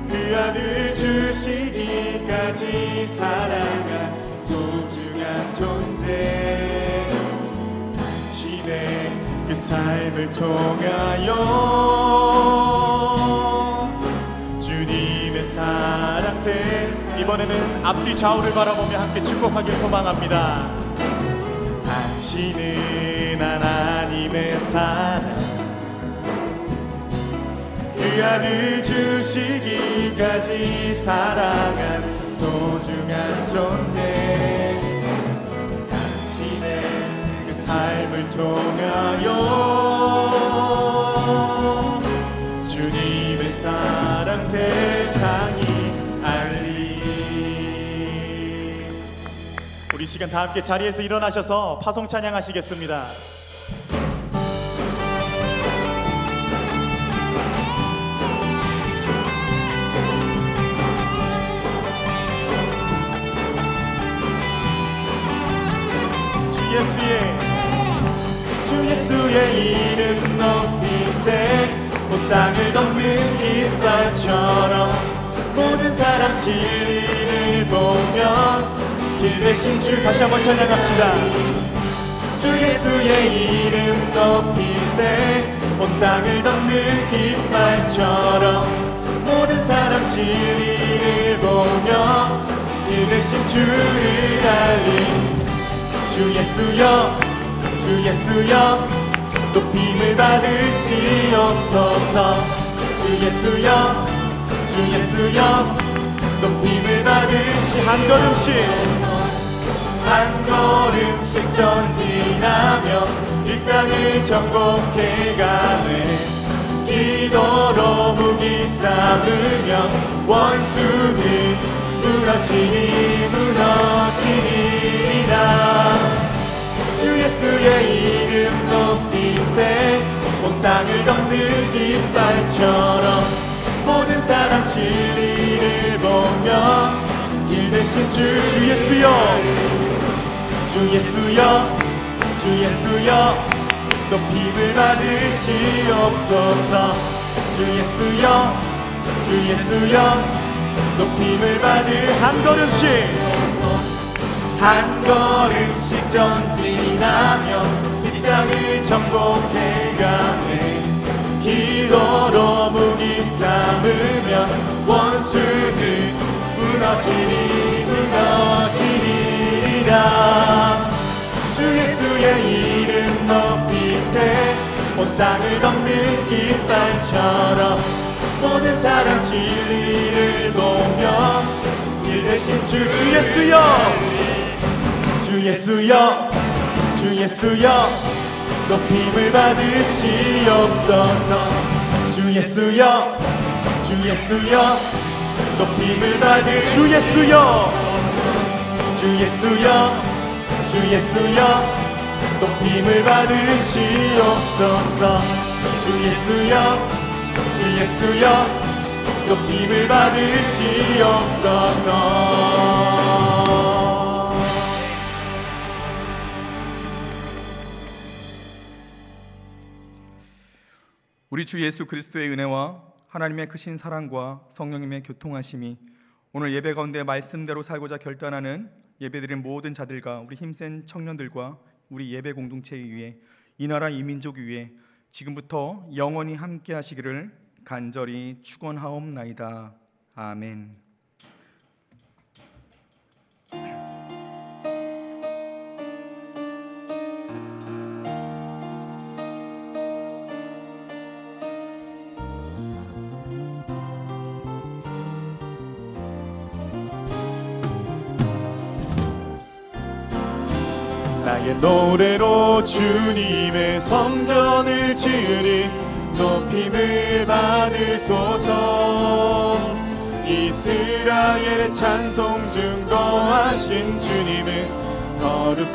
그 아들 주시기까지 사랑한 소중한 존재, 당신의 그 삶을 통하여 주님의 사랑세, 이번에는 앞뒤 좌우를 바라보며 함께 축복하길 소망합니다. 당신은 하나님의 사랑, 그 아들 주시기까지 사랑한 소중한 존재, 당신의 그 삶을 통하여 주님의 사랑 세상이 알리. 우리 시간 다 함께 자리에서 일어나셔서 파송 찬양하시겠습니다. 주 예수의 이름 높이세, 온 땅을 덮는 깃발처럼 모든 사람 진리를 보며 길 대신 주 다시 한번 찬양합시다. 주 예수의 이름 높이세 온 땅을 덮는 깃발처럼 모든 사람 진리를 보며 길 대신 주를 알리. 주 예수여 주 예수여 높임을 받으시옵소서. 주 예수여 주 예수여 높임을 받으시. 한 걸음씩 전진하며 이 땅을 정복해가네. 기도로 무기 삼으며 원수는 무너지리라. 주 예수의 이름 높이세 온 땅을 덮는 깃발처럼 모든 사람 진리를 보며 길 대신 주 예수여 주 예수여 주 예수여 높임을 받으시옵소서. 주 예수여 주 예수여 높임을 한 걸음씩 전진하며 이 땅을 정복해가네. 기도로 무기 삼으며 원수는 무너지리라. 주 예수의 이름 높이세 온 땅을 덮는 깃발처럼 모든 사람 진리를 보며 길 대신 주 예수여 주 예수여 주 예수여 높임을 받으시옵소서. 주 예수여 주 예수여 높임을 주 예수여 주 예수여 주 예수여 높임을 받으시옵소서. 주 예수여 주 예수여 높임을 받으시옵소서. 우리 주 예수 그리스도의 은혜와 하나님의 크신 사랑과 성령님의 교통하심이 오늘 예배 가운데 말씀대로 살고자 결단하는 예배드린 모든 자들과 우리 힘센 청년들과 우리 예배 공동체 위에 이 나라 이 민족 위에 지금부터 영원히 함께 하시기를 간절히 축원하옵나이다. 아멘. 나의 노래로 주님의 성전을 지으리. 높임을 받으소서. 이스라엘의 찬송 증거하신 주님은 거룩하십니다.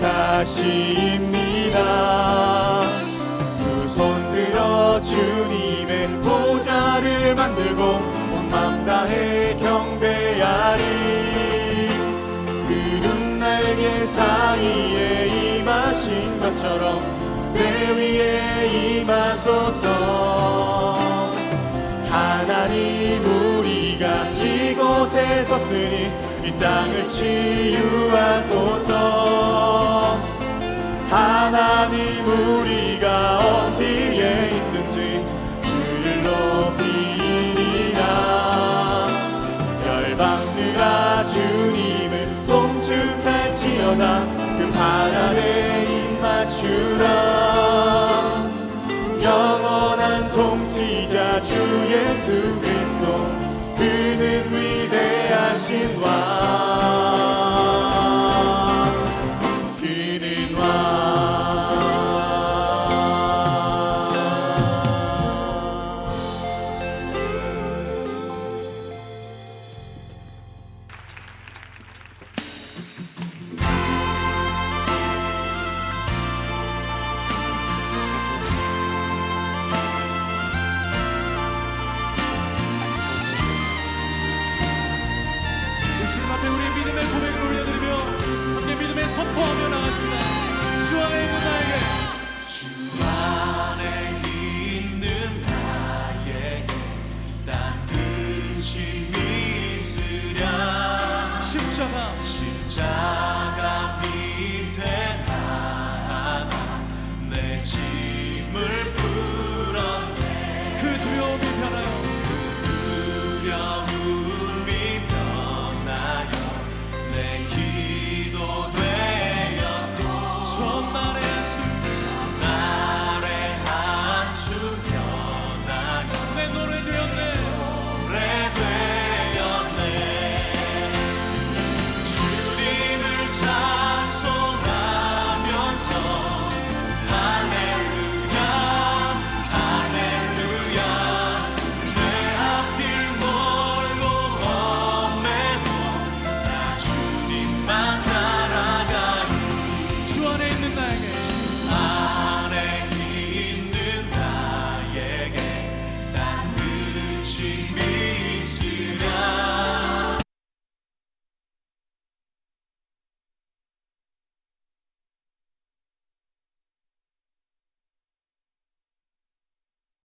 두 손 들어 주님의 보좌를 만들고 온 맘 다해 경배하리. 구름 날개 사이에 임하신 것처럼 내 위에 임하소서. 하나님 우리가 이곳에 섰으니 이 땅을 치유하소서. 하나님 우리가 어디에 있든지 주를 높이리라. 열방들아 주님을 송축할지어다. 그 발 아래 입 맞추라. 영원한 통치자 주 예수 그리스도 그는 위대하신 왕.